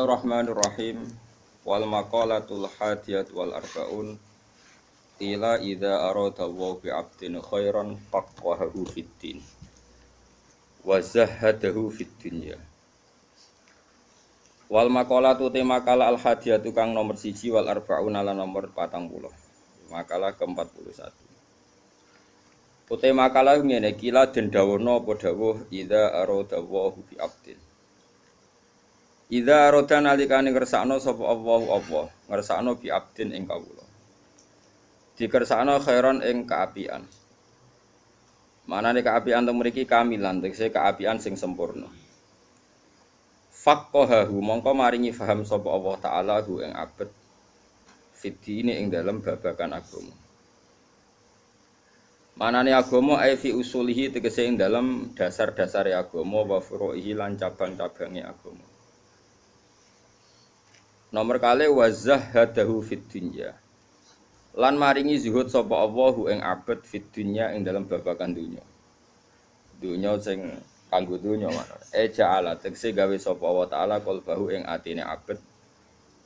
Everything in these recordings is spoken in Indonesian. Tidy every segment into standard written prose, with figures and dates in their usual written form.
Bismillahirrahmanirrahim. Wal maqalatul hadiyat wal arbaun ila idza arada wa bi 'abdin khairan faqahahu fid din wa zahhadahu fid dunya. Wal maqalatu te makalah al hadiyat kang nomor 1 wal arbaun ala nomor 40. Makalah ke-41. Utai makalah ngene kila den dawono apa dawuh idza arada wa bi 'abdin. Idza arada nalikane ngersakno sapa Allahu Allah, ngersakno bi abdin ing kawula. Dikersakno khairon ing kaapian. Manane kaapian teng mriki kamilan, tegese kaapian sing sempurna. Faqahahu mongko maringi faham sapa Allah taala hu ing abet fidine ing dalem babagan agama. Manane agama ai fi usulihi tegese ing dalem dasar-dasare agama wa furu'ihi lan cabang-cabange agama. Nomor kali wazahhadahu fid dunya. Lan maringi zuhud sapa Allahu ing abet fid dunya ing dalam babagan dunya. Dunya sing kanggo dunya mana? Ja'ala tegese gawe sapa Allah taala qalbahu ing atine abet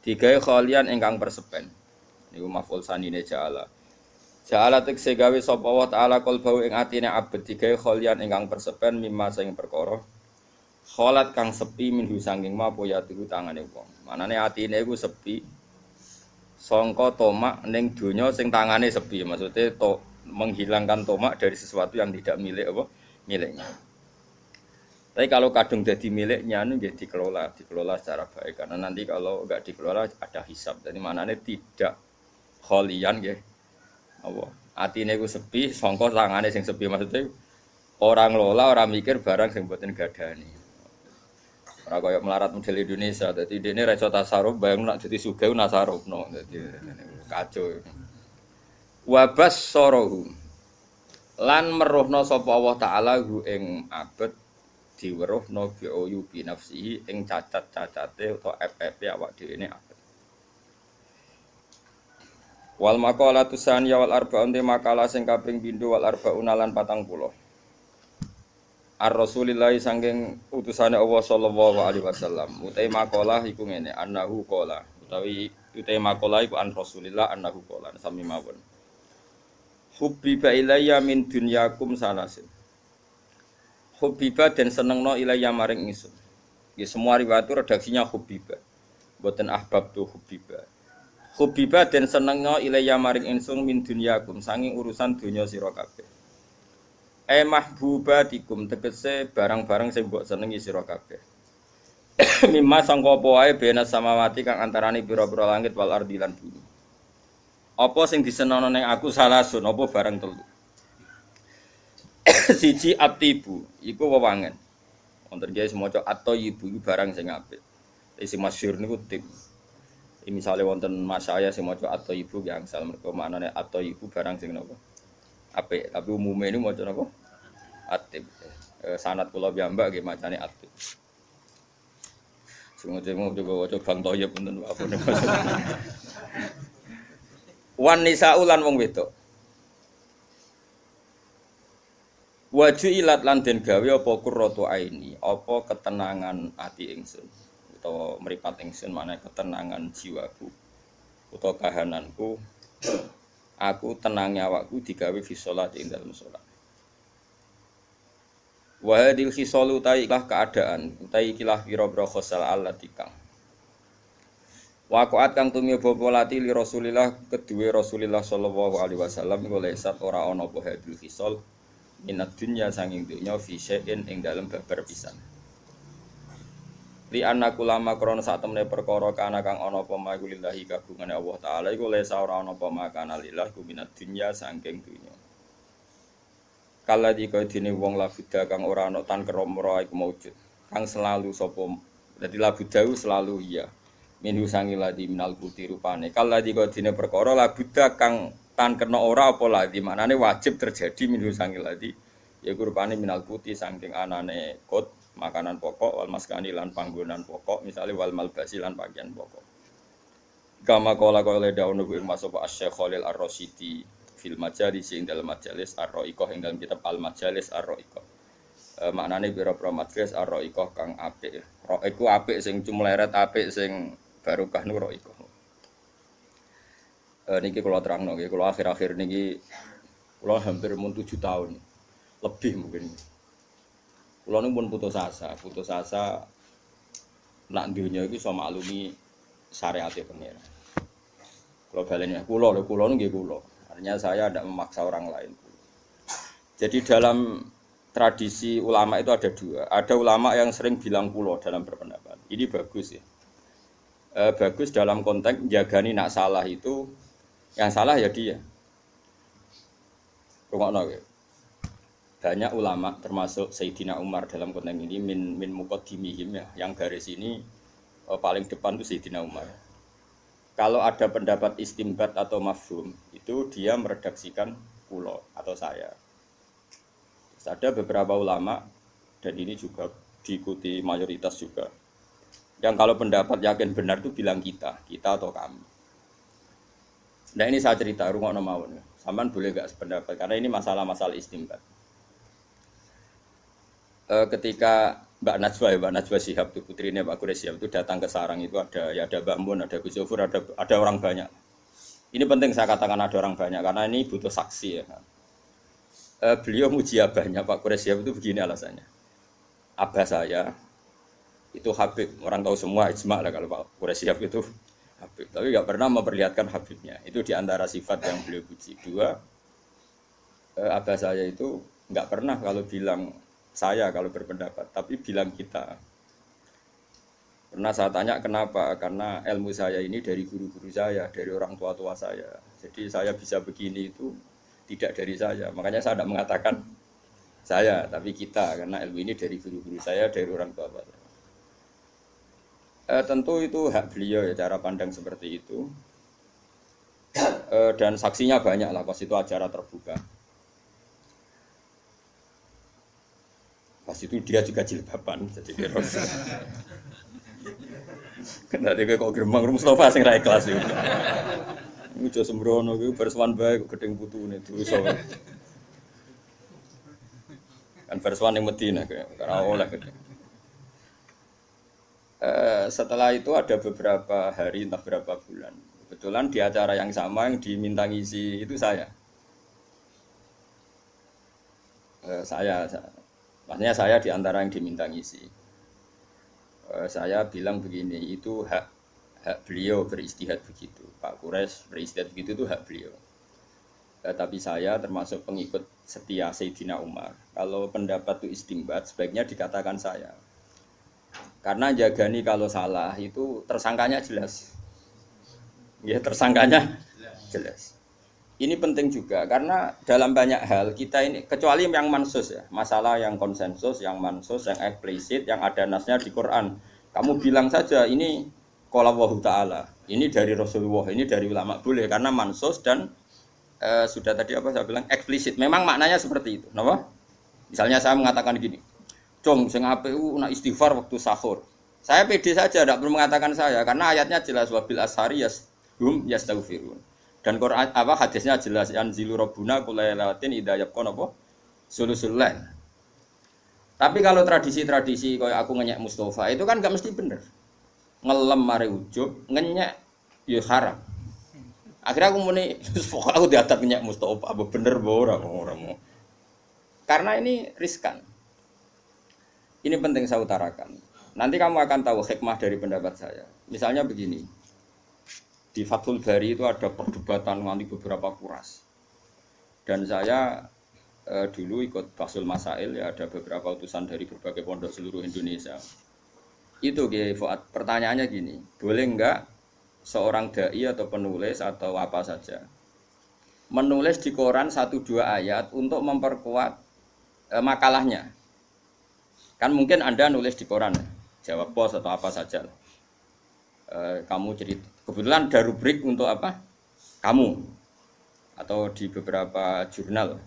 digawe khalian ingkang persepen. Niku maf'ul sanine ja'ala. Ja'ala tegese gawe sapa Allah taala qalbahu ing atine abet digawe khalian ingkang persepen mimma sing perkara kholat kang sepi minhu sanging mapo ya tuku tangane wong. Manane atine iku sepi sangka tomak ning donya sing tangane sepi. Maksudnya menghilangkan tomak dari sesuatu yang tidak milik apa? Miliknya. Tapi kalau kadung jadi miliknya nggih dikelola secara baik karena nanti kalau enggak dikelola ada hisab. Jadi manane tidak kholian nggih. Apa? Atine iku sepi sangka tangane sing sepi. Maksudnya orang lola, orang mikir barang sing mboten gadani. Ora kaya melarat model Indonesia, dadi dene ra iso tasarruf, bayang nak dadi sugih nasarufno, dadi kacau. Wa bassarahu lan meruhna sapa Allah taala hu ing abet diweruhna bi uyubi nafsihi ing cacat-cacate utawa FF awak dhewe ne abet. Wal maqalatu saniyah wal arba'un te makalah sing kaping pindho wal arba'un lan 40. Ar-Rasulillah sangking utusane Allah sallallahu alaihi wasallam. Utai maqalah iku ngene, annahu qala. Utawi utai maqalah iku an Rasulillah annahu qala sami mawon. Hubbiba ilayya min dunyakum salasin. Hubbiba den senengno ilayya maring ingsun. Ya semua riwayat itu redaksinya hubbiba. Mboten ahbab tu hubbiba. Hubbiba den senengno ilayya maring ingsun min dunyakum sanging urusan dunya sira kabeh. Mahbubatikum tegese barang-barang sing mbok senengi sira kabeh. Mimma sangka apa wae bena samawati kang antarane pira-pira langit wal ardi lan bumi. Apa sing disenono ning aku salasun apa barang telu. Siji atibu iku wewangen. Wonten kiye semaca at-thayyibu iku barang sing apik. Sing masyhur niku tip. Misale wonten mas saya sing maca at-thayyibu ki angsal mergo maknane at-thayyibu barang sing napa? Apik, tapi umume ini maca napa? Atib. Sanad kula piyambak nggih macane atib. Sing-sing coba waca Bang Thayyib punten apa niku. Wan nisa'u lan wong wedok. Waju ilat lan den gawe apa qurratu aini, apa ketenangan ati ingsun utawa mripat ingsun maknane ketenangan jiwaku utawa kahananku. Aku tenangnya awakku digawe fi shalat ing dalem salat. Wa hadil khisalu ta'ilah keadaan, ta'ikilah pira-pira khosal allati kang. Waqa'at kang tumiba polati li Rasulillah kedue Rasulillah sallallahu alaihi wasallam iku lesat ora ana apa hadil khisal minad dunya sanging dunya fi syai'in ing dalem babar pisan. Li annaku lama krana sak temene perkara kana kang ana apa maikulillahi kagungane Allah taala iku lesa ora ana apa makana lillah kuminat dunya saking dunya. Kala dikene wong labuda kang ora ana tan keromro iku maujud. Kang selalu sapa dadi labuda selalu iya. Minhu sangi ladi minal kuti rupane. Kala dikene perkara labuda kang tan kena ora apa ladi maknane wajib terjadi minhu sangi ladi yaiku rupane minal kuti saking anane kot makanan pokok wal maskani lan panggonan pokok misale wal malbasi lan pakaian pokok. Kama kala kala daun ing masuk Asy-Syaikh Khalil Ar-Rasyidi fil majalis ing dalam majalis Ar-Ra'iqah ing dalam kitab Al-Majalis Ar-Ra'iqah. Maknane pira-pira majlis ar-ra'iqah kang apik. Iku apik sing cumleret, apik sing barokah nu ra'iqah. Niki kula terangno nggih, kula akhir-akhir niki kula hampir mun 7 tahun. Lebih mungkin. Kula nu pun putus asa nak dunya iki iso maklumi syariate pengira. Kula baleni kula nu nggih kula. Artinya saya tidak memaksa orang lain. Jadi dalam tradisi ulama itu ada dua. Ada ulama yang sering bilang kulo dalam berpendapat. Ini bagus ya. Bagus dalam konteks jagani nak salah itu, yang salah ya dia. Rungokno ya. Banyak ulama termasuk Sayyidina Umar dalam konteks ini min muqaddimihim ya. Yang garis ini paling depan itu Sayyidina Umar. Kalau ada pendapat istimbat atau mafhum, itu dia meredaksikan kulo atau saya. Ada beberapa ulama, dan ini juga diikuti mayoritas juga, yang kalau pendapat yakin benar itu bilang kita atau kami. Nah ini saya cerita, rungokno mawon. Sampean boleh gak sependapat, karena ini masalah-masalah istimbat. Ketika Mbak Najwa Shihab itu putrinya Pak Quraish Shihab itu datang ke sarang itu ada Mbak Mun, ada Gus Zofur, ada orang banyak. Ini penting saya katakan ada orang banyak karena ini butuh saksi ya. Beliau muji abahnya Pak Quraish Shihab itu begini alasannya. Abah saya itu Habib, orang tahu semua ijma lah kalau Pak Quraish Shihab itu Habib, tapi nggak pernah memperlihatkan Habibnya. Itu diantara sifat yang beliau puji. Dua, abah saya itu nggak pernah kalau bilang saya kalau berpendapat, tapi bilang kita. Pernah saya tanya kenapa? Karena ilmu saya ini dari guru-guru saya, dari orang tua-tua saya. Jadi saya bisa begini itu tidak dari saya. Makanya saya tidak mengatakan saya, tapi kita. Karena ilmu ini dari guru-guru saya, dari orang tua-tua saya. Tentu itu hak beliau ya, cara pandang seperti itu. Dan saksinya banyak lah, pas itu acara terbuka. Pas itu dia juga jilbaban, jadi keros. Nanti kok gerbang Mustafa sing ra ikhlas yo. Iku aja sembrono iku bersuan bae kok gedeng putune dosa. Kan bersuan ning Madinah ora oleh gedeng. Setelah itu ada beberapa hari entah berapa bulan. Kebetulan di acara yang sama yang diminta ngisi itu saya. Maksudnya saya di antara yang diminta ngisi. Saya bilang begini, itu hak beliau beristihad begitu. Pak Quraish beristihad begitu itu hak beliau. Tapi saya termasuk pengikut setia Sayyidina Umar. Kalau pendapat itu istimbat, sebaiknya dikatakan saya. Karena jagani kalau salah itu tersangkanya jelas. Ya tersangkanya jelas. Ini penting juga karena dalam banyak hal kita ini kecuali yang mansus ya, masalah yang konsensus, yang mansus, yang eksplisit, yang ada nasnya di Quran. Kamu bilang saja ini qala Allahu taala, ini dari Rasulullah, ini dari ulama boleh karena mansus dan sudah tadi apa saya bilang eksplisit. Memang maknanya seperti itu, napa? Misalnya saya mengatakan gini, "Cung, sing apik nak istighfar waktu sahur." Saya pede saja tidak perlu mengatakan saya karena ayatnya jelas wabil ashari yashum yastaghfirun. Dan Quran apa hadisnya jelas anzilu rabbuna kulailatin idza yaqon apa sulusul lail. Tapi kalau tradisi-tradisi kayak aku ngenyek Mustafa itu kan enggak mesti bener. Ngelem mare ujub, ngenyek ya haram. Akhirnya aku muni pokok aku diatat ngenyek Mustafa apa bener apa ora mau. Karena ini riskan. Ini penting saya utarakan. Nanti kamu akan tahu hikmah dari pendapat saya. Misalnya begini. Di Fathul Bari itu ada perdebatan nanti beberapa kuras. Dan saya dulu ikut Fathul Masail ya ada beberapa utusan dari berbagai pondok seluruh Indonesia. Itu Kiai Fuad, pertanyaannya gini, boleh enggak seorang dai atau penulis atau apa saja menulis di koran 1-2 ayat untuk memperkuat makalahnya? Kan mungkin Anda nulis di koran, jawab pos atau apa saja. Kamu cerita kebetulan ada rubrik untuk apa kamu atau di beberapa jurnal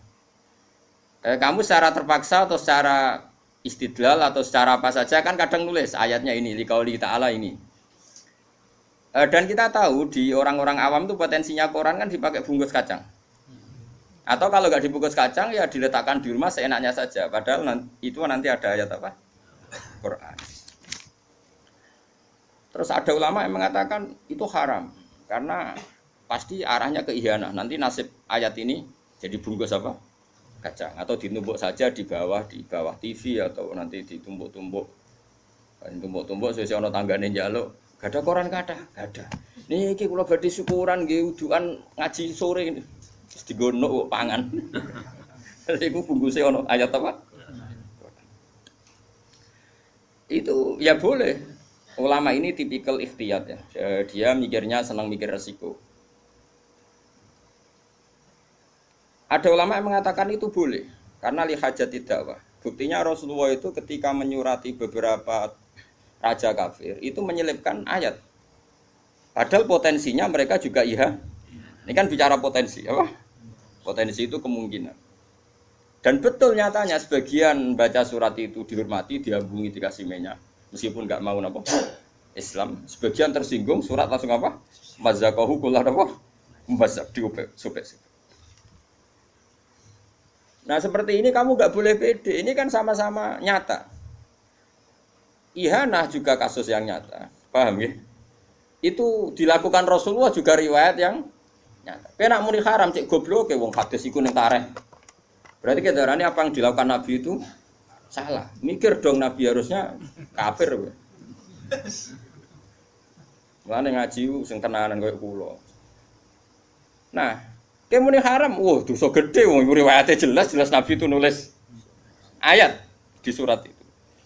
kamu secara terpaksa atau secara istidlal atau secara apa saja kan kadang nulis ayatnya ini liqauli ta'ala ini dan kita tahu di orang-orang awam itu potensinya koran kan dipakai bungkus kacang Atau kalau nggak dibungkus kacang ya diletakkan di rumah seenaknya saja. Padahal itu nanti ada ayat apa? Quran. Terus ada ulama yang mengatakan itu haram karena pasti arahnya ke ihanah. Nanti nasib ayat ini jadi bungkus apa? Kacang atau ditumbuk saja di bawah TV atau nanti ditumbuk-tumbuk sesuai ono tanggane njaluk. Gak ada koran kata, gak ada. Niki kula badhe syukuran nggih udukan ngaji sore ini. Terus digono pangan. Iku bungkuse ono ayat apa? Itu ya boleh. Ulama ini tipikal ikhtiyat ya. Dia mikirnya senang mikir resiko. Ada ulama yang mengatakan itu boleh karena li hajati dakwah. Buktinya Rasulullah itu ketika menyurati beberapa raja kafir itu menyelipkan ayat. Padahal potensinya mereka juga iya. Ini kan bicara potensi, apa? Potensi itu kemungkinan. Dan betul nyatanya sebagian baca surat itu dihormati, diambungi, dikasih minyak, meskipun nggak mau apa Islam. Sebagian tersinggung, surat langsung apa? Mazakahu kullah apa? Membazak, diubah, sobek. Nah seperti ini kamu nggak boleh pede. Ini kan sama-sama nyata. Ihanah juga kasus yang nyata, paham ya? Itu dilakukan Rasulullah juga riwayat yang nyata. Kena muni haram cek goblok ke wong hadis iku ning tareh. Berarti kedarane apa yang dilakukan Nabi itu salah. Mikir dong Nabi harusnya kafir kowe. Mulane ngaji sing tenanan koyo kula. Nah, ke muni haram, wah dosa gede wong riwayate jelas Nabi itu nulis ayat di surat itu.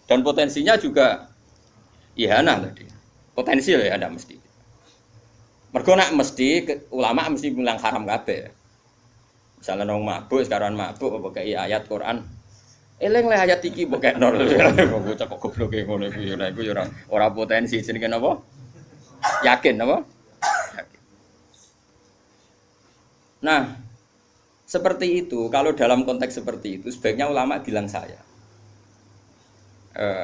Dan potensinya juga ihanah tadi. Potensi ya ada mesti. Mergo nak mesti ulama mesti bilang haram kabeh. Misalnya nong mabuk sekarang mabuk pakai ayat Quran. Eling le ayat iki pakai nol. Bocah kok goblok e ngono iku ya iku ya ora potensi jenenge napa? Yakin napa? Yakin. Nah, seperti itu kalau dalam konteks seperti itu sebaiknya ulama bilang saya.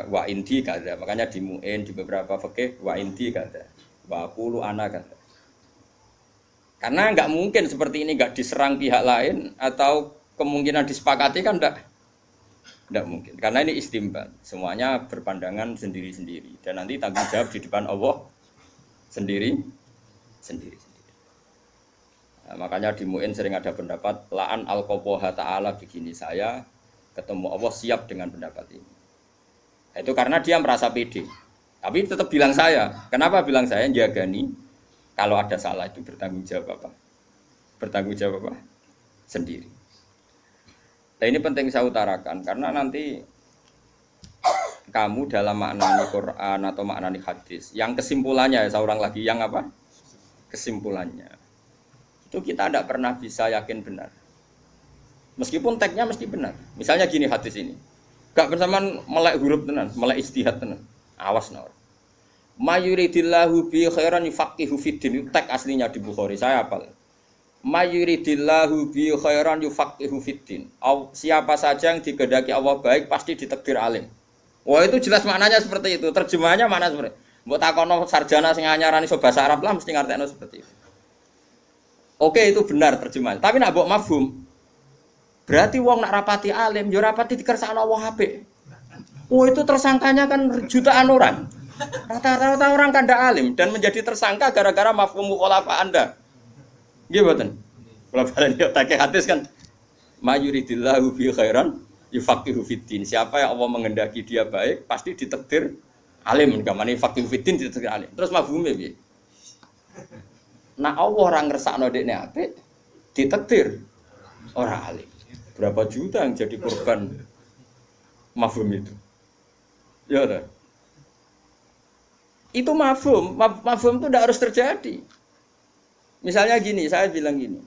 Wa indi kada, makanya di mu'in di beberapa fikih wa indi kada, wa qulu ana kada. Karena nggak mungkin seperti ini nggak diserang pihak lain atau kemungkinan disepakati kan nggak mungkin. Karena ini istimbat, semuanya berpandangan sendiri-sendiri dan nanti tanggung jawab di depan Allah sendiri. Nah, makanya di mu'in sering ada pendapat la'an al-qoboha ta'ala begini, saya ketemu Allah siap dengan pendapat ini. Itu karena dia merasa pede. Tapi tetap bilang saya. Kenapa bilang saya? Jagani. Kalau ada salah itu bertanggung jawab apa? Bertanggung jawab apa? Sendiri. Nah ini penting saya utarakan. Karena nanti kamu dalam maknani Quran atau maknani hadis. Yang kesimpulannya, saya ulang lagi. Yang apa? Kesimpulannya. Itu kita tidak pernah bisa yakin benar. Meskipun teksnya mesti benar. Misalnya gini hadis ini. Gak bersamaan melek huruf tenan, melek istihad tenan. Awas nor. Mayuridillahu bi khairan yufaqihu fiddin. Teks aslinya di Bukhari, saya hafal. Mayuridillahu bi khairan yufaqihu fiddin. Siapa saja yang dikehendaki Allah baik pasti ditakdir alim. Wah itu jelas maknanya seperti itu. Terjemahannya mana seperti? Mbok takono sarjana sing anyarani iso basa Arab lah mesti ngertekno seperti itu. Oke itu benar terjemahan. Tapi nak mbok mafhum berarti wong nak rapati alim, yo rapati dikersakno Allah apik. Oh itu tersangkanya kan jutaan orang. Rata-rata orang kan ndak alim dan menjadi tersangka gara-gara mafhum mukhalafah Anda. Nggih mboten? Kula balen yo take hadis kan mayuridillahu bi khairan yufaqihu fiddin. Siapa yang Allah menghendaki dia baik pasti ditakdir alim. Gamane faqihu fiddin ditakdir alim. Terus mafhume piye? Nah Allah ora ngersakno dekne apik ditakdir ora alim. Berapa juta yang jadi korban mafhum itu? Ya udah. Itu mafhum itu tidak harus terjadi. Misalnya gini, saya bilang gini.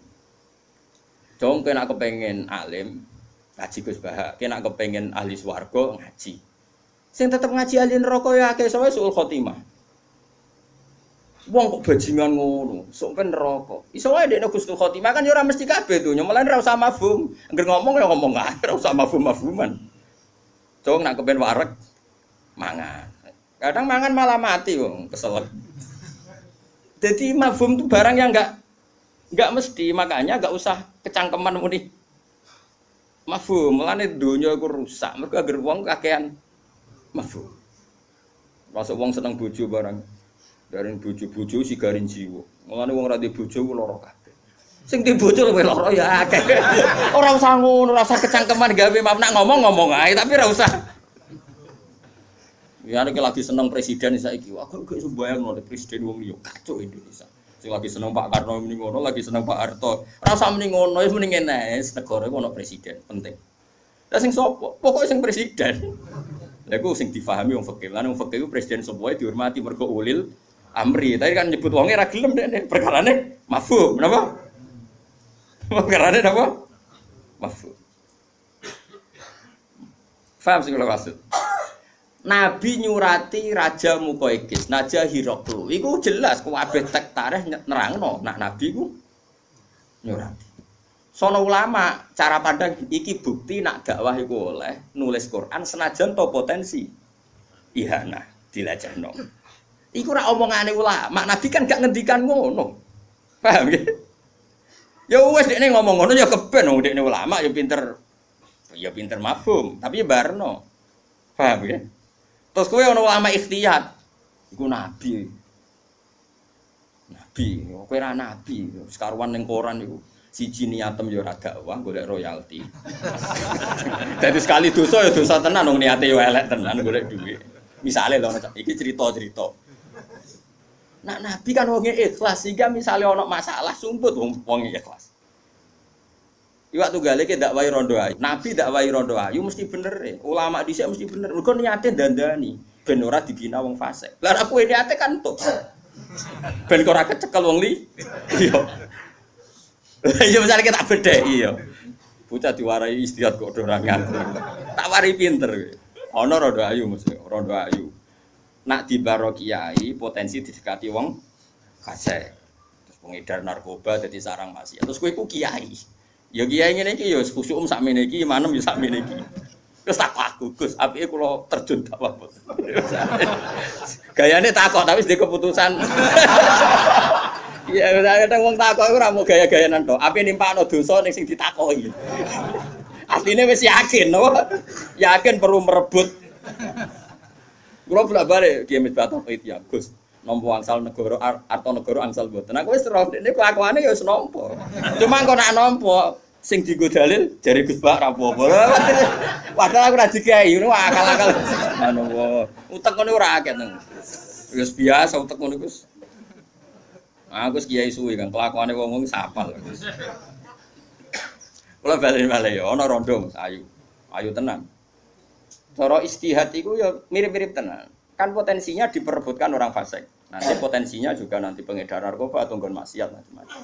Dong kena kepengen alim, ngaji Gus Bahak, kena kepengen ahli swarga ngaji. Sing tetep ngaji ahli neraka ya akeh sowe suul khotimah. Wong kok bajingan ngono, sok ben neraka. Iso wae dekne Gusnul Khotimah kan ya ora mesti kabeh to, nyemelen ora usah mafhum. Angger ngomong ya ngomong ae, ora usah mafhum-mafhuman. Dong nak kepen wareg mangan. Kadang mangan malah mati wong, keselek. Jadi mafhum itu barang yang enggak Enggak mesti, makanya enggak usah kecangkeman muni. Mafhum, mulane donya iku rusak. Mergo agar wong kakean mafhum. Masuk wong seneng bojo barang. Dari bojo-bojo sigarin jiwa. Mulane wong ra di bojo ku lara kabeh. Sing di bojo luwih lara ya akeh. Ora usah ngono, ora usah kecangkeman gawe nak ngomong ae tapi ora usah. Ya nek lagi seneng presiden saiki, aku gak iso bayangno presiden wong liya kacau Indonesia. Sing lagi seneng Pak Karno muni ngono, lagi seneng Pak Harto. Ora usah muni ngono, wis mending ngene, negara iku ono presiden, penting. Lah sing sapa? Pokoke sing presiden. Lah iku sing difahami wong fikih. Lan wong fikih iku presiden sapa dihormati mergo ulil amri. Tadi kan nyebut wonge ra gelem nek perkarane mafhum, napa? Perkarane napa? Mafhum. Faham sing kula maksud? Nabi nyurati Raja Muqawqis, Raja Hiraqlu. Iku jelas kabeh tek tarikh nerangno nak Nabi ku nyurati. Sono ulama cara pandang iki bukti nak dakwah iku oleh nulis Quran senajan to potensi ihana dilajahno. Iku ora omongane ulama, Nabi kan gak ngendikan ngono. Paham nggih? Ya wis dekne ngomong ngono ya keben wong dekne ulama ya pinter mafhum, tapi ya barno. Paham nggih? Terus kowe ana ulama ikhtiyat. Iku nabi. Nabi, kowe ora nabi, sekaruan ning koran iku. Siji niatem ya ora dakwah golek royalti. Dadi sekali dosa ya dosa tenan wong niate ya elek tenan golek dhuwit. Misale lho iki cerita-cerita. Nak nabi kan wong ikhlas sehingga misale ana masalah sumput wong ikhlas. Iwak tunggale ki dakwahi rondo ayu. Nabi dakwahi rondo ayu mesti bener e. Ulama dhisik mesti bener. Mergo niate dandani ben ora dibina wong fasik. Lah aku niate kan entuk. Ben ora kecekel wong li. Iya. Iya misale kita bedheki ya. Bocah diwarai istihad kok ora ngatur. Tak wari pinter. Ana rondo ayu mesti, rondo ayu. Nak dibaro kiai potensi didekati wong fasik. Terus pengedar narkoba dadi sarang maksiat. Terus kowe iku kiai. Ya kiai ngene iki ya khusuk sakmene iki, manem ya sakmene iki. Terus takok aku, Gus, apike kula terjun dakwah. Gayane takok tapi wis keputusan. Iya, kadang wong takok iku ora mau gaya-gayanan tok. Apike nimpakno dosa ning sing ditakoki. Asline wis yakin, no? Yakin perlu merebut. Kula bolak-balik Kiai Misbah Tauhid ya, Gus. Nampa angsal negara atau negara angsal mboten. Aku wis roh dene kelakuane ya wis nampa. Cuma kok nak nampa sing dienggo dalil jare Gus Bak ra apa-apa. Padahal aku ra dikai ngono akal-akal. Ngono wae. Utek ngono ora akeh nang. Wis biasa utek ngono Gus. Aku kiai suwi kan kelakuane wong-wong sapal. Kula bali-bali ya ana rondo ayu. Ayu tenan. Cara istihad iku ya mirip-mirip tenan. Kan potensinya diperebutkan orang fasik. Nanti potensinya juga nanti pengedar narkoba atau nggon maksiat macam-macam.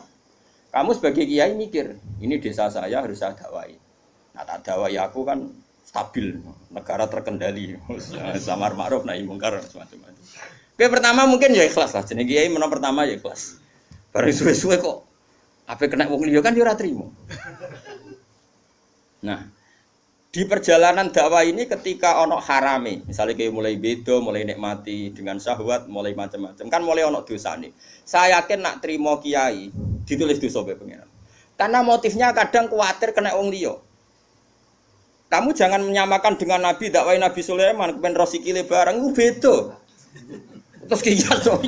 Kamu sebagai kiai mikir, ini desa saya harus saya dakwai. Nah, tak dakwai aku kan stabil, negara terkendali, samar ma'ruf nahi mungkar macam-macam. Oke, pertama mungkin ya ikhlas lah. Jenenge kiai menawa pertama ya ikhlas. Baru suwe-suwe kok ape kena wong liya kan yo ora trimo. Nah, di perjalanan dakwah ini ketika ono harame, misalnya kayak mulai bedo, mulai nikmati dengan syahwat, mulai macam-macam, kan mulai ono dosa nih. Saya yakin nak terima kiai ditulis dosa be pengiran. Karena motifnya kadang khawatir kena wong liya. Kamu jangan menyamakan dengan Nabi dakwah Nabi Sulaiman kepen rosikile barang itu beda. Terus kiai so,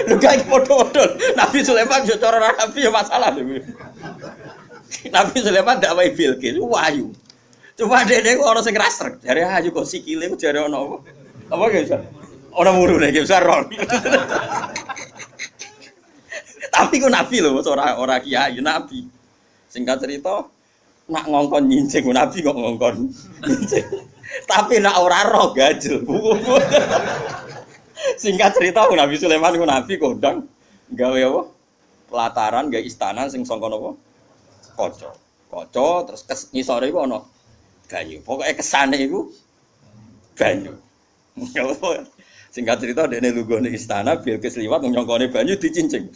lu gak podo-podo. Nabi Sulaiman yo cara Nabi ya masalah. Nabi Sulaiman dakwah Bilqis, wahyu. Cuma dene kok ana sing rasrek. Jare ayu kok sikile kok jare ana apa? Apa ge bisa? Ana murune ge besar ron. Tapi ku nabi lho, ora kiai, nabi. Singkat cerita, nak ngongkon nyincing nabi kok ngongkon nyincing. Tapi nak ora roh gajel. Singkat cerita Nabi Sulaiman ku nabi kondang gawe apa? Pelataran gawe istana sing sangka napa? Kaca. Kaca terus ngisore iku ana banyu. Pokoknya kesane itu banyu. Singkat cerita dene lunggone istana Bilqis liwat nyongkone banyu dicincing.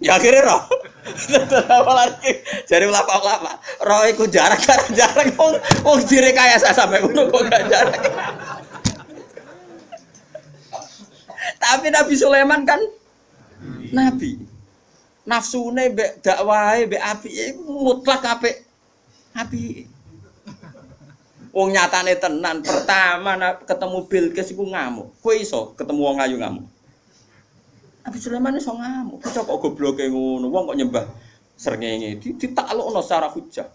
Ya akhirnya roh. Apalagi jare ulama-ulama, roh iku jarak wong direkayasa sampai ngono kok gak jarak. Tapi Nabi Sulaiman kan nabi. nafsune mbek dakwahe mbek apike mutlak apik. Apik. Wong nyatane tenan pertama ketemu Bilqis iku ngamuk. Kowe iso ketemu wong ayu ngamuk. Nabi Sulaiman iso ngamuk. Kok gobloke ngono, wong kok nyembah srengenge ditaklukno secara hujjah.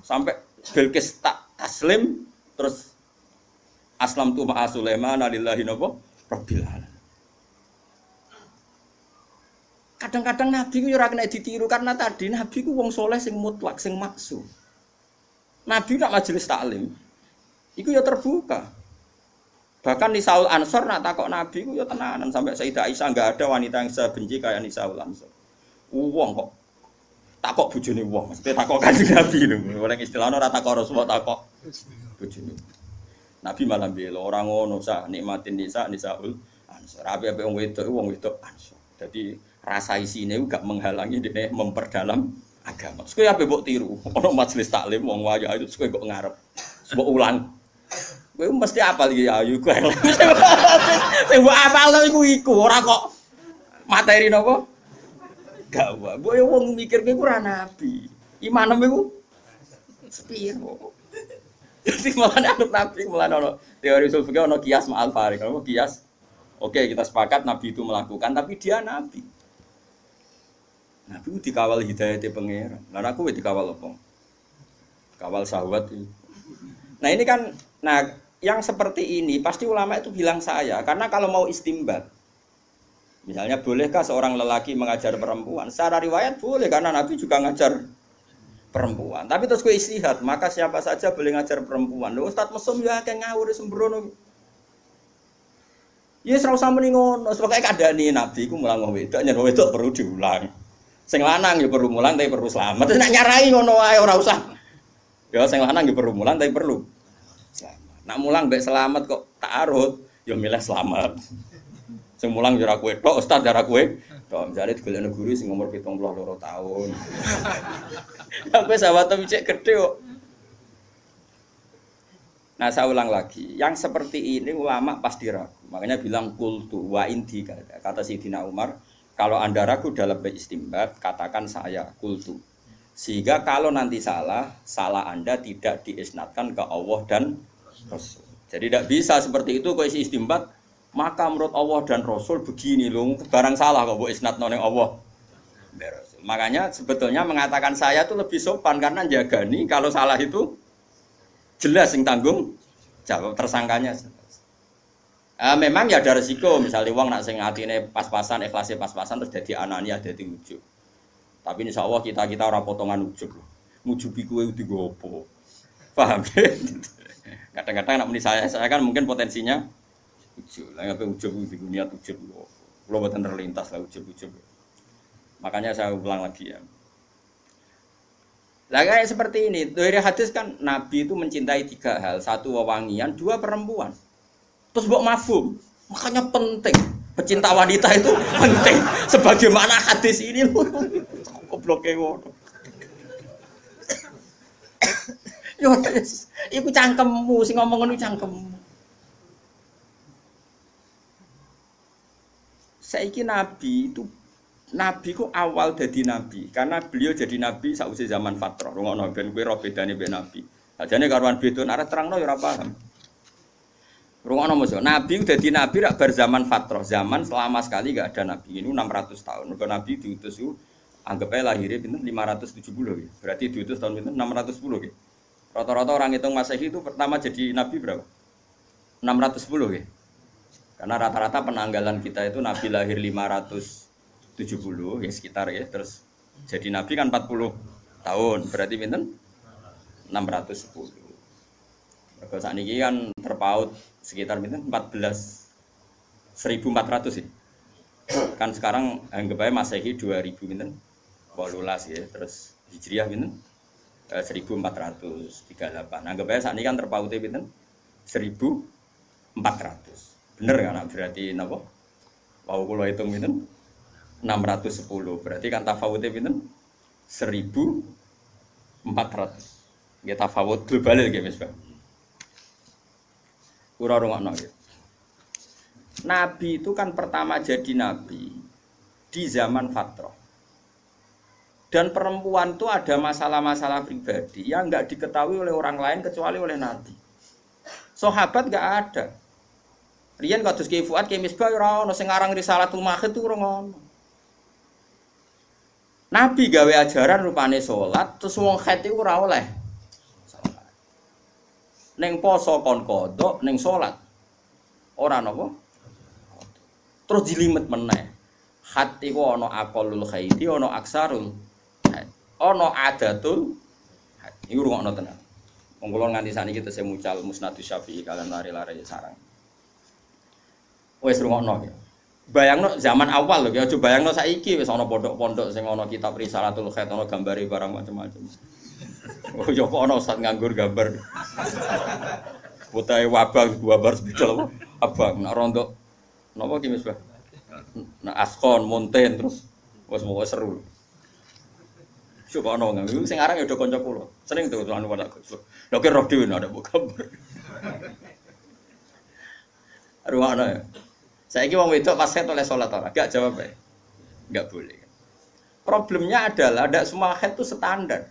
Sampai Bilqis tak taslim terus aslam tu ma'a Sulaiman lillahi rabbil alamin. Kadang-kadang Nabi ku ora kena ditiru karena tadi Nabi ku wong soleh sing mutlak, sing maksum. Nabi nak majelis taklim iku ya terbuka. Bahkan Nisaul Ansor nak takok Nabi ku ya tenanan sampai Sayyidah Aisyah enggak ada wanita yang sebenci kayak Nisaul Ansor. Wong kok takok bojone wong, mesti takok Kanjeng Nabi lho. Oleh istilahnya ora takok Rasulullah takok bojone. Nabi malah bela orang ngono sak nikmatin Nisaul Ansor. Ape-ape wong wedok Ansor. Jadi rasa isine gak menghalangi dene memperdalam agama. Terus kowe ape mbok tiru? Ono majelis taklim wong wayu itu kowe kok ngarep. Mbok ulang. Kowe mesti apal iki ayu kowe. Sing mbok apalno iku ora kok materi napa? Gak wae. Mbok wong mikir kowe ora nabi. Imanem iku sepiro. Jadi malah anut nabi malah ono teori usul fikih ono kias ma'al farik. Ono kias. Oke, kita sepakat nabi itu melakukan tapi dia nabi. Nabi itu dikawal hidayahnya pangeran. Lah aku dikawal apa? Kawal syahwat itu. Nah ini kan, yang seperti ini pasti ulama itu bilang saya, karena kalau mau istimbat, misalnya bolehkah seorang lelaki mengajar perempuan? Secara riwayat boleh, karena Nabi juga ngajar perempuan. Tapi terus gue istihad, maka siapa saja boleh ngajar perempuan. Loh Ustadz mesum ya kayak ngawur sembrono. Ya serau sama nih ngono, sebagai keadaan ini Nabi, aku mulang wedok, nyer wedok perlu diulang. Sing lanang ya perlu mulang tapi perlu selamat. Terus nak nyarai ngono wae ora usah. Ya sing lanang ya perlu mulang tapi perlu selamat. Nak mulang mbek selamat kok ta'arud, ya milih selamat. Sing mulang yo ora kowe tok, ustaz ora kowe. Tok jare digolekno guru sing umur 72 tahun. Aku sahabat cek gede kok. Nah, saya ulang lagi, yang seperti ini ulama pasti ragu. Makanya bilang kultu wa inti kata Sayyidina Umar, kalau Anda ragu dalam beristimbat, katakan saya kultu. Sehingga kalau nanti salah Anda tidak diisnadkan ke Allah dan Rasul. Jadi tidak bisa seperti itu kalau isi istimbat, maka menurut Allah dan Rasul begini loh, barang salah kok buat isnad nang Allah. Makanya sebetulnya mengatakan saya itu lebih sopan karena jaga nih kalau salah itu jelas yang tanggung jawab tersangkanya. Memang ya ada resiko, misalnya uang nak sing atine pas-pasan, ikhlasnya pas-pasan terus jadi anania, jadi ujub. Tapi insya Allah kita orang potongan ujub loh. Ngujubi kue udah gopo, paham ya? Kadang-kadang nak meni saya kan mungkin potensinya ujub. Lah ngapain ujub di dunia ujub loh. Kalau buatan terlintas lah ujub. Makanya saya ulang lagi ya. Lah kayak seperti ini, dari hadis kan Nabi itu mencintai 3 hal, 1 wewangian, 2 perempuan. Terus mbok mafhum, makanya penting. Pecinta wanita itu penting. Sebagaimana hadis ini loh. Goblok ngono. Yo iku cangkemmu sing ngomong ngono cangkemmu. Saiki Nabi ku awal jadi nabi karena beliau jadi nabi sausé zaman fatrah. Rungono ben kowe ro bedane mbek nabi. Ajane karuan beda arep terangno ya ora paham. Rungono mosok nabi dadi nabi rak bar zaman fatrah. Zaman selama sekali enggak ada nabi. Ini 600 tahun. Mergo nabi diutus ku anggap ae lahirnya pinten 570 ya. Berarti diutus tahun pinten 610 ya. Rata-rata orang hitung Masehi itu pertama jadi nabi berapa? 610 ya. Karena rata-rata penanggalan kita itu nabi lahir 570 ya sekitar ya, terus jadi nabi kan 40 tahun, berarti pinten 610. Mergo sakniki kan terpaut sekitar pinten 1400 ya. Kan sekarang anggap aja Masehi 2000 pinten 18 ya, terus Hijriah pinten 1438. Anggap aja sakniki kan terpautnya pinten 1400. Bener kan berarti napa? Wau kula hitung pinten 610. Berarti kan tafawutnya pinten 1400. Nggih tafawut global nggih Mas Bang. Ora rungokno nggih. Nabi itu kan pertama jadi nabi di zaman fatrah. Dan perempuan itu ada masalah-masalah pribadi yang nggak diketahui oleh orang lain kecuali oleh Nabi. Sahabat nggak ada. Riyen kados Ki Fuad Ki Misbah ora ono sing aran Risalatul Makhid itu ora ono. Nabi gawe ajaran rupane salat, terus wong haid iku ora oleh salat. Ning poso kon kodok, ning salat ora napa? Terus dilimet meneh. Haid iku ana aqallul haidi, ana aksarul haid. Ana adatul haid. Iku rungokno tenan. Wong kula nganti sakniki tesih mucal Musnadus Syafi'i kalian lari-lari sarang. Wes rungokno ya. Bayangno zaman awal lho, ya aja bayangno saiki wis ana pondok-pondok sing ana kitab Risalatul Khair ana gambare barang macam-macam. Oh ya kok ana ustaz nganggur gambar. Putahe wabang gambar spidol abang nek rondo napa ki Misbah. Nah askon monten terus wis mau seru. Coba ana nganggo sing aran ya do kanca kula. Sering tuh anu wadak. Lho ki roh dhewe ada gambar. Ruwana ya. Saiki wong wedok pas haid oleh salat ora? Enggak jawab ya. Enggak boleh. Problemnya adalah tidak semua haid itu standar.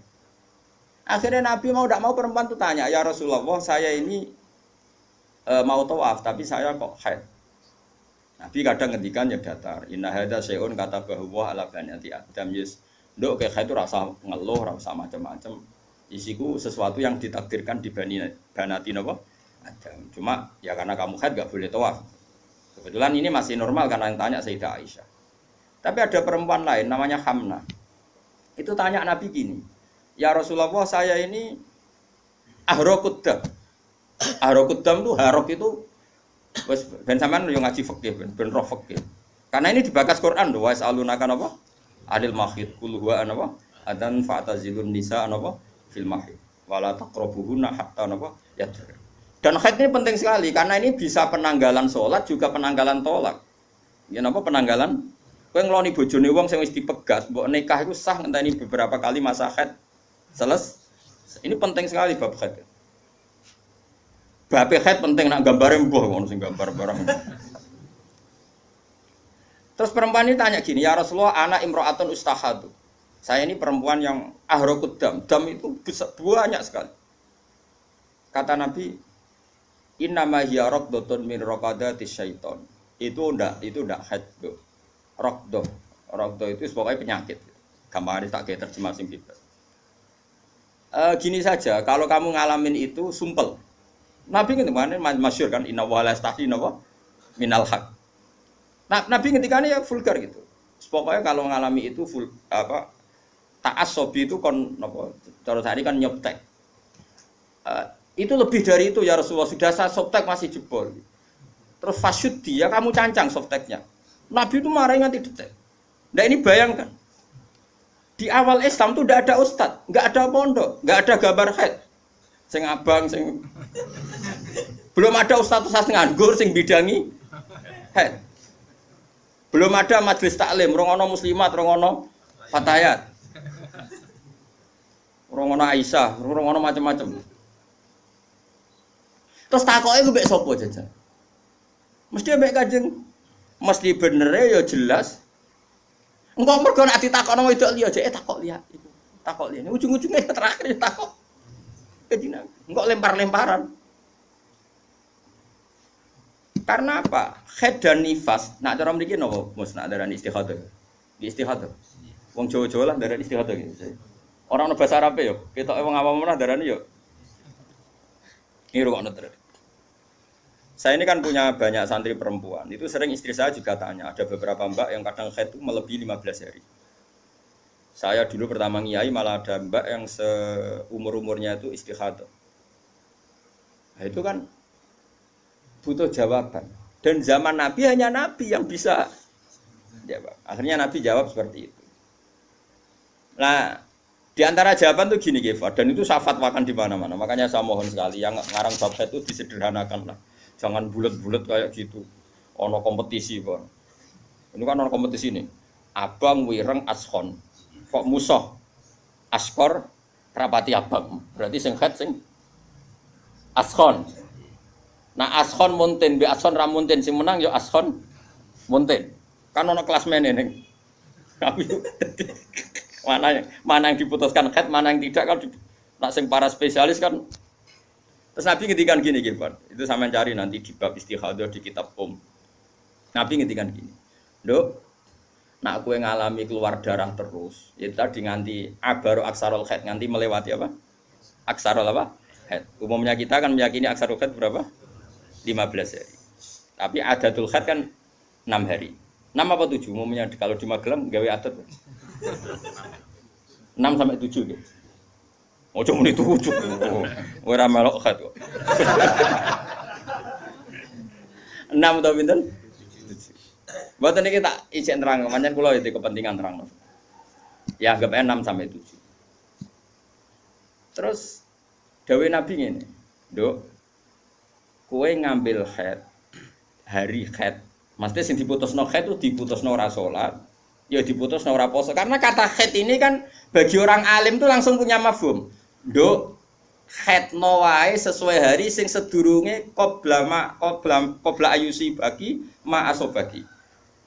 Akhirnya Nabi mau tidak mau perempuan itu tanya, "Ya Rasulullah, saya ini mau tawaf tapi saya kok haid." Nabi kadang ngendikan ya datar. Inna hadza syai'un katabahu wa ala banati Adam yes. Nduk ke haid itu rasa ngeluh, rasa macam-macam. Isiku sesuatu yang ditakdirkan di banati napa? Adam. Cuma ya karena kamu haid enggak boleh tawaf. Kebetulan ini masih normal karena yang tanya Sayyidah Aisyah. Tapi ada perempuan lain namanya Hamnah. Itu tanya Nabi gini, "Ya Rasulullah, saya ini ahrokuddam." Ahrokuddam itu harok itu ben sampean yo ngaji fikih ben roh fikih. Karena ini dibakas Quran lho, wa yas'alunaka apa? Anil mahid qul huwa anapa? Adan fa'tazilun nisa anapa? Fil mahid. Wala taqrabuhunna hatta anapa? Yadhur. Dan haid ini penting sekali karena ini bisa penanggalan sholat juga penanggalan tolak. Ya napa penanggalan? Kowe ngloni bojone wong sing wis dipegat, mbok nikah iku sah ngenteni beberapa kali masa haid selesai. Ini penting sekali bab haid. Bab haid penting nak gambare mbuh ngono sing gambar barang. Terus perempuan ini tanya gini, "Ya Rasulullah, anak imro'atun ustahadu." Saya ini perempuan yang ahrokuddam. Dam itu banyak sekali. Kata Nabi, Innama hiya raqdatun min raqadatis syaiton. Itu ndak haid tuh. Raqdah itu pokoknya penyakit. Gampang tak kayak terjemah sing bebas. Gini saja, kalau kamu ngalamin itu sumpel. Nabi kemarin masyhur kan inna wa la yastahi napa minal haq. Nah, Nabi ngendikane ya vulgar gitu. Pokoknya kalau ngalami itu ta'assobi itu kon napa cara tadi kan nyoptek. Itu lebih dari itu ya Rasulullah, sudah saya softtek masih jebol. Terus fasyuddi ya kamu cancang softteknya. Nabi itu marah nganti detek. Nah ini bayangkan. Di awal Islam itu tidak ada ustadz, nggak ada pondok, nggak ada gambar haid. Sing abang, sing belum ada ustadz nganggur sing bidangi haid. Belum ada majelis taklim, rongono muslimat, rongono fatayat. Rongono Aisyah, rongono macam-macam. Terus takoke ku mbek sapa jajan? Mesti mbek Kanjeng. Mesti bener ya jelas. Engko mergo nek ditakokno wedok liya jek takok liya iku. Takok liya. Ujung-ujunge terakhir takok. Kedina. Engko lempar-lemparan. Karena apa? Haid dan nifas. Nak cara mriki napa Mus nak darani istihadah. Di istihadah. Wong Jawa-Jawa lah darani istihadah gitu. Ora ono bahasa Arabe yo. Ketoke wong awam ora darani yo. Ini rungokno terus. Saya ini kan punya banyak santri perempuan. Itu sering istri saya juga tanya. Ada beberapa mbak yang kadang haid itu melebihi 15 hari. Saya dulu pertama ngiyai malah ada mbak yang seumur-umurnya itu istihadah. Nah, itu kan butuh jawaban. Dan zaman Nabi hanya Nabi yang bisa jawab. Akhirnya Nabi jawab seperti itu. Nah, di antara jawaban tuh gini Gefa, dan itu saya fatwakan di mana-mana. Makanya saya mohon sekali yang ngarang bab haid itu disederhanakan lah. Jangan bulat-bulat kayak gitu. Ono kompetisi, Bang. Ini kan ono kompetisi nih. Abang wireng ashon. Kok musuh? Askor rapati abang. Berarti sing haid sing ashon. Nah, ashon munten be ashon ra munten sing menang ya ashon munten. Kan ono kelas meneh ning. Mana yang diputuskan khat, mana yang tidak kan nak sing para spesialis kan. Terus Nabi ngendikan gini Gifar, itu sama cari nanti di bab istikhadah di kitab Nabi ngendikan gini. Nduk, nak kowe ngalami keluar darah terus, itu tadi nganti abaru aksarul khat, nganti melewati apa? Aksarul apa? Khat. Umumnya kita kan meyakini aksarul khat berapa? 15 hari. Tapi adatul khat kan 6 hari. 6 apa 7? Umumnya kalau di Magelang gawe adat. 6 sampai 7 gitu. Oh cuma itu 7. Ora melok khat kok. 6 atau pinten? 7. Mboten niki tak ijek terang, pancen kula iki kepentingan terang. Ya anggap 6 sampai 7. Terus dawuh Nabi ngene, "Nduk, kowe ngambil khat hari khat. Maksudnya sing diputusno khat itu diputusno ora salat, ya diputusno ora poso. Karena kata khat ini kan bagi orang alim tuh langsung punya mafhum. Nduk, khatno wae sesuai hari sing sedurunge qabla ayusi bagi ma asobaki.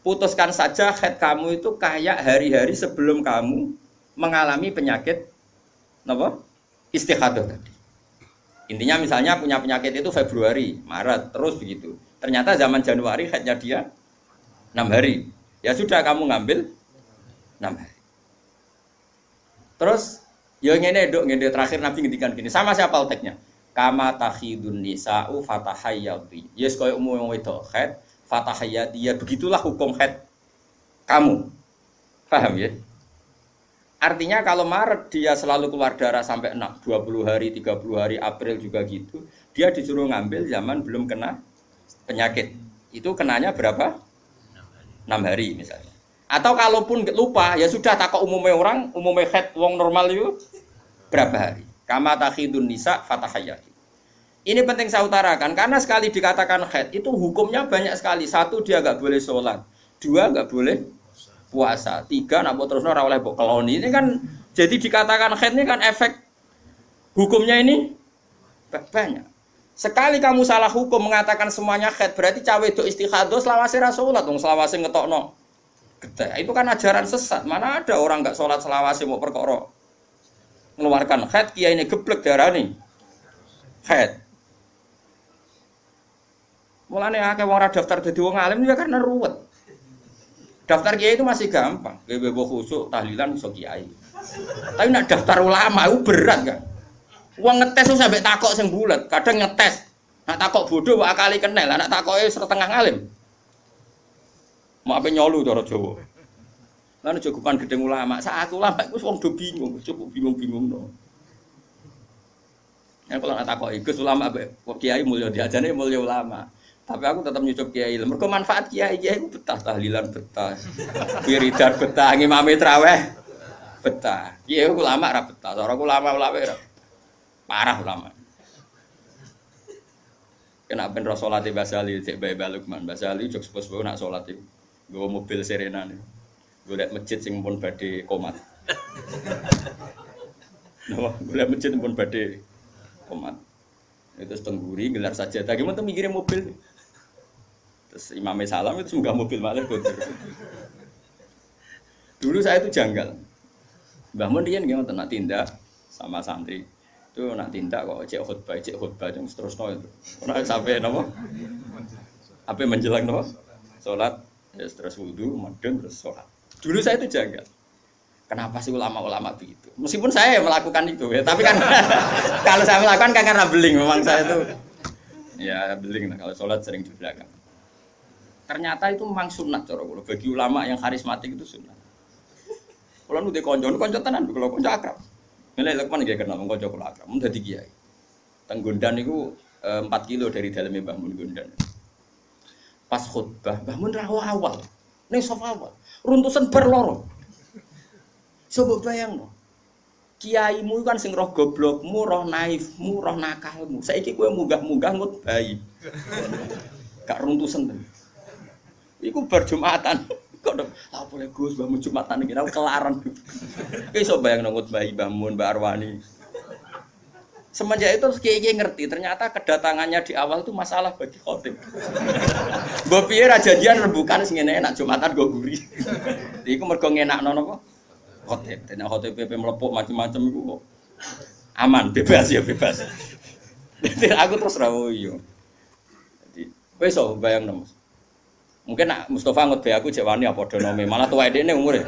Putuskan saja khat kamu itu kayak hari-hari sebelum kamu mengalami penyakit napa? Istikhadah tadi. Intinya misalnya punya penyakit itu Februari, Maret, terus begitu. Ternyata zaman Januari khatnya dia 6 hari. Ya sudah kamu ngambil 6 hari. Terus ya ngene Dok, ngene terakhir Nabi ngendikan gini, sama siapa teknya? Kama takhidun nisa'u fatahayyati. Yes koyo umum wong wedok khat, fatahayyati ya begitulah hukum khat kamu. Paham ya? Artinya kalau Maret dia selalu keluar darah sampai 20 hari, 30 hari, April juga gitu, dia disuruh ngambil zaman belum kena penyakit. Itu kenanya berapa? 6 hari misalnya. Atau kalaupun lupa, ya sudah takok umumnya orang, umumnya khat wong normal itu berapa hari? Kama takhidun nisa fatahayyati. Ini penting saya utarakan, karena sekali dikatakan khat, itu hukumnya banyak sekali. 1, dia enggak boleh sholat. 2, enggak boleh puasa. 3, nak terus ora oleh mbok keloni. Ini kan jadi dikatakan khat ini kan efek hukumnya ini banyak. Sekali kamu salah hukum mengatakan semuanya khat, berarti cawe wedok istikhadah selawase ra salat, wong selawase ngetokno. Itu kan ajaran sesat. Mana ada orang enggak sholat selawase mau perkara mengeluarkan khat, kiai ini geblek darani khat. Mulane akeh wong ora daftar dadi wong alim ya karena ruwet. Daftar kiai itu masih gampang, bebo khusuk tahlilan iso kiai. Tapi nak daftar ulama itu berat kan. Wong ngetes itu sampai takok sing bulet, kadang ngetes. Nak takok bodoh kok akali kenel, nak takoke setengah alim. Mau apa nyolu cara Jawa. Lan cukupan gedeng ulama, sak aku ulama iku wong do bingung, cukup bingung-bingung no. Ya kalau nak takoki Gus ulama kiai mulya diajane mulya ulama. Tapi aku tetap nyucup kiai. Mergo manfaat kiai iku betah tahlilan betah. Wiridan betah, ngimami traweh betah. Kiai ulama ra betah, cara ulama ra. Parah ulama. Kena ben ro salate Basali cek bae Lukman. Basali jog sepos-sepos nak salat iku. Nggawa mobil Serena nih. Golek masjid sing pun badhe komat. Nah, golek masjid pun badhe komat. Itu tengguri gelar sajadah. Gimana tuh mikirin mobil? Terus imamnya salam itu semoga mobil malah kotor. Dulu saya itu janggal. Mbah Mun riyen nggih nak tindak sama santri. Itu nak tindak kok cek khutbah yang seterusnya itu. Ora sampai napa? Apa menjelang napa? Salat, ya terus wudu, madun terus salat. Dulu saya itu janggal. Kenapa sih ulama-ulama begitu? Meskipun saya melakukan itu ya, tapi kan kalau saya melakukan kan karena beling, memang saya itu ya beling lah kalau sholat sering di belakang. Ternyata itu memang sunat cara kula. Bagi ulama yang karismatik itu sunat. Kula nu konco tenan, kula konco akrab. Nilai Lukman nggih kenal konco kula akrab, mun dadi kiai. Teng Gondan niku 4 kilo dari daleme Mbah Mun Gondan. Pas khutbah, Mbah Mun ra awal. Ning sofa awal. Runtusan berloro. Coba bayangno. Kiaimu kan sing roh goblokmu, roh naifmu, roh nakalmu. Saiki kowe munggah-munggah ngut bayi. Gak runtusen. Iku bar Jumatan. Kok lha boleh Gus Mbah Mun Jumatan iki aku kelaran. Kowe iso bayangno ngut bayi Mbah Mun, Mbak Arwani. Semenjak itu kiai ngerti ternyata kedatangannya di awal itu masalah bagi khotib. Mbok piye ra janjian rembukan sing ngene enak Jumatan go guri. Iku mergo ngenakno napa? khotib. Dan khotib PP melepuk macam-macam itu kok aman, bebas ya bebas. Jadi aku terus rawo yo. Jadi wis so bayangno Mas. Mungkin nak Mustafa ngot be aku cek wani apa donome, malah tuwa dekne umure.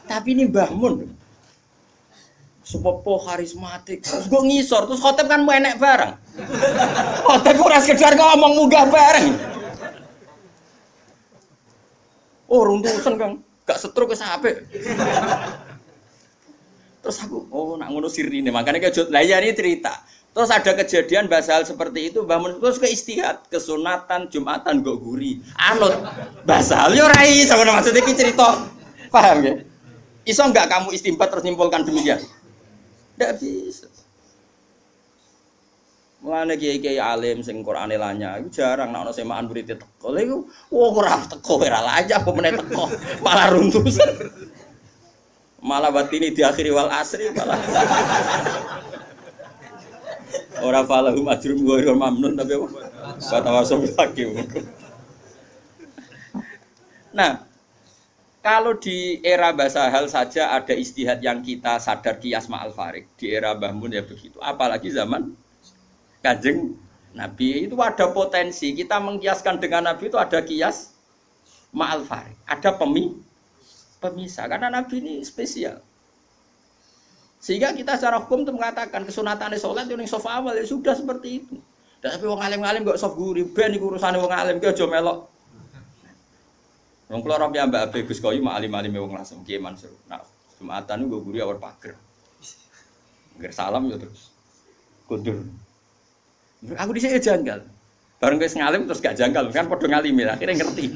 Tapi ini Mbah Mun. Sepopo karismatik. Terus gue ngisor, terus khotib kan mau enek bareng. Khotib ora sekedar ngomong munggah bareng. Oh, runtusan Kang. Gak setruk wis apik. Terus aku, oh nak ngono sirine, makanya kejut. Lah ya ini cerita. Terus ada kejadian basal seperti itu, Mbah Mun terus ke istihad, kesunatan Jumatan nggo guri. Anut basal yo ora iso maksudnya iki cerita. Paham ya? Iso enggak kamu istimbat terus nyimpulkan demikian? Enggak bisa. Mulane kiai-kiai alim sing Qur'ane lanya iku jarang nek ana semaan murid teko. Lha iku ora teko ora lanya apa meneh teko. Malah runtusan. Malah batini diakhiri wal asri malah. Ora falahum ajrum ghairu mamnun tapi apa? Batawasum lagi. Nah, kalau di era bahasa hal saja ada istihad yang kita sadar kias ma'al farik. Di era Mbah Mun ya begitu. Apalagi zaman Kanjeng Nabi itu ada potensi. Kita mengkiaskan dengan Nabi itu ada kias ma'al farik. Ada pemisah. Karena Nabi ini spesial. Sehingga kita secara hukum itu mengatakan kesunatan sholat itu yang soft awal ya sudah seperti itu. Tapi wong alim-alim gak soft guri. Ben iku urusane wong alim ki aja melok. Wong kula ora piyambak abe Gus Koyu mak alim-alime wong langsung Kiai Mansur. Nah, Jumatan niku guri awal pager. Ngger salam ya terus. Kundur. Aku dhisik janggal. Bareng wis ngalim terus gak janggal kan padha ngalimi akhirnya ngerti.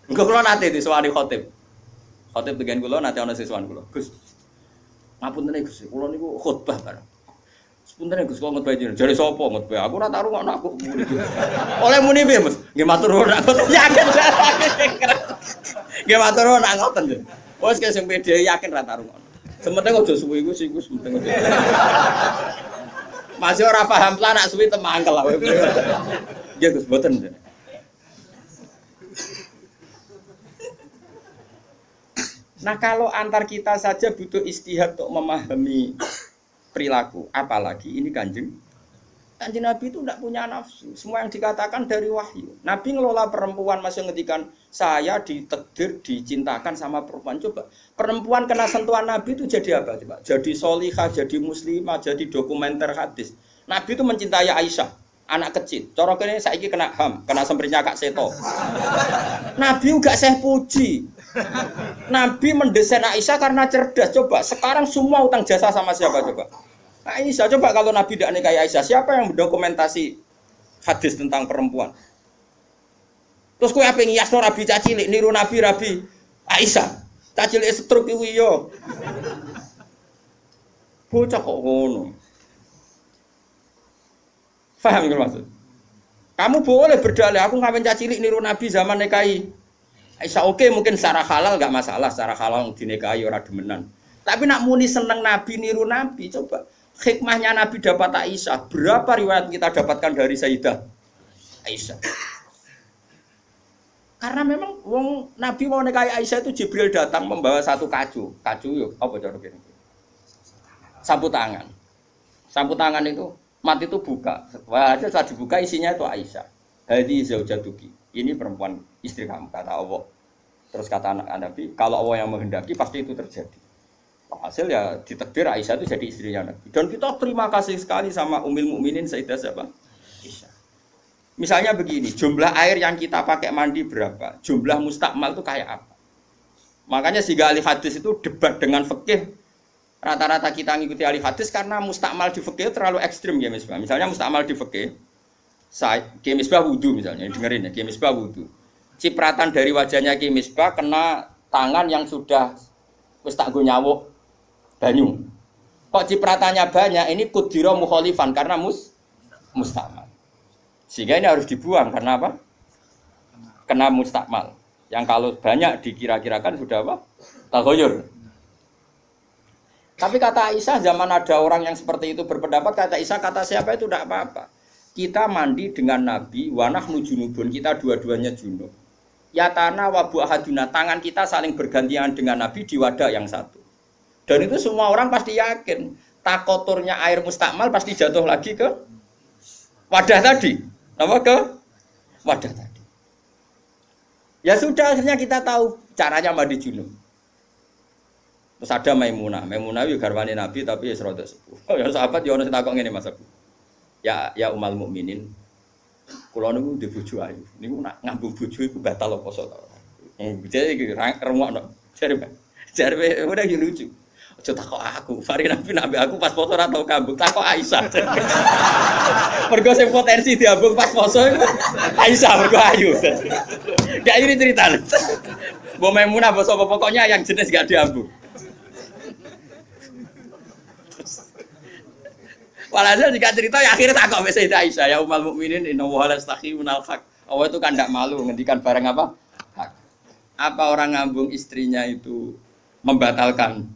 Engko kula nate disowani khotib. Khotib dengan kula nate ana siswan kula. Gus. Ngapunten Gus, kula niku khotbah bareng. Sepunten Gus kok khotbah jenengan. Jare sapa khotbah? Aku ora tak rungokno aku. Oleh muni piye, Mas? Nggih matur nuwun aku yakin. Nggih matur nuwun nak ngoten. Wes ke sing pede yakin ra tak rungokno. Sementing aja suwi iku sing Gus penting. Masih ora paham lah nak suwi temangkel awake. Nggih Gus mboten. Nah kalau antar kita saja butuh istihad untuk memahami perilaku, apalagi ini kanjeng Nabi itu tidak punya nafsu. Semua yang dikatakan dari wahyu. Nabi ngelola perempuan masih ngedikan saya ditakdir dicintakan sama perempuan. Coba perempuan kena sentuhan Nabi itu jadi apa? Coba jadi solihah, jadi muslimah, jadi dokumenter hadis. Nabi itu mencintai Aisyah, anak kecil. Corok ini saiki kena ham, kena semprinya Kak Seto. Nabi enggak saya puji. Nabi mendesain Aisyah karena cerdas. Coba sekarang semua utang jasa sama siapa coba? Aisyah. Coba kalau Nabi tidak nikahi Aisyah, siapa yang mendokumentasi hadis tentang perempuan? Terus kowe ape ngiyasno Rabi cacilik niru Nabi Aisyah. Cacilik setruk iku yo. Bocah kok ngono. Paham nggak maksud? Kamu boleh berdalih aku ngawin cacilik niru Nabi zaman nikahi Aisyah oke, mungkin secara halal enggak masalah, secara halal dinikahi ora demenan. Tapi nak muni seneng Nabi niru Nabi, coba hikmahnya Nabi dapat Aisyah. Berapa riwayat kita dapatkan dari Sayyidah Aisyah? Karena memang wong Nabi mau nikahi Aisyah itu Jibril datang membawa satu kacu yuk apa cara gini? Sapu tangan. Sapu tangan itu mati itu buka. Setelah dibuka isinya itu Aisyah. Hadi zaujatuki. Ini perempuan istri kamu kata Allah. Terus kata anak Nabi, kalau Allah yang menghendaki pasti itu terjadi. Hasil ya ditakdir Aisyah itu jadi istrinya Nabi. Dan kita terima kasih sekali sama Ummul Mukminin Sayyidah siapa? Aisyah. Misalnya begini, jumlah air yang kita pakai mandi berapa? Jumlah mustakmal itu kayak apa? Makanya sehingga ahli hadis itu debat dengan fikih. Rata-rata kita ngikuti ahli hadis karena mustakmal di fikih terlalu ekstrim ya Misbah. Misalnya mustakmal di fikih, Ki Misbah wudu misalnya, dengerin ya, Ki Misbah wudu. Cipratan dari wajahnya Ki Misbah kena tangan yang sudah wis tak go nyawuk banyu. Kok cipratannya banyak? Ini kudira mukhalifan karena mustakmal. Sehingga ini harus dibuang karena apa? Kena mustakmal. Yang kalau banyak dikira-kirakan sudah apa? Taghayyur. Tapi kata Aisyah zaman ada orang yang seperti itu berpendapat, kata Aisyah kata siapa itu tidak apa-apa. Kita mandi dengan Nabi, wanah junubun, kita dua-duanya junub. yatana wabu ahaduna, tangan kita saling bergantian dengan Nabi di wadah yang satu. Dan itu semua orang pasti yakin, takoturnya air mustakmal pasti jatuh lagi ke wadah tadi. Apa ke wadah tadi. Ya sudah, akhirnya kita tahu caranya mandi junub. Terus ada Maimunah itu garwane Nabi tapi ya serodok sepuh. Ya sahabat ya ono sing takok ngene Mas Abu. Ya umal mukminin. Kula niku ndek bojo ayu. Niku nak ngambung bojo iku batal apa poso ta. Jadi iki remokno. Jare udah yo lucu. Aja takok aku. Fari nabi aku pas poso ora tau kambung, takok Aisyah. Mergo sing potensi diambung pas poso iku Aisyah mergo ayu. Gak ini cerita. Mbok Maimunah apa sapa pokoknya yang jenis gak diambung. Walhasil jika cerita ya akhirnya tak kok Sayyidah Aisyah ya ummul mukminin inna wa la yastahi minal haq. Allah itu kan tidak malu ngendikan barang apa? Hak. Apa orang ngambung istrinya itu membatalkan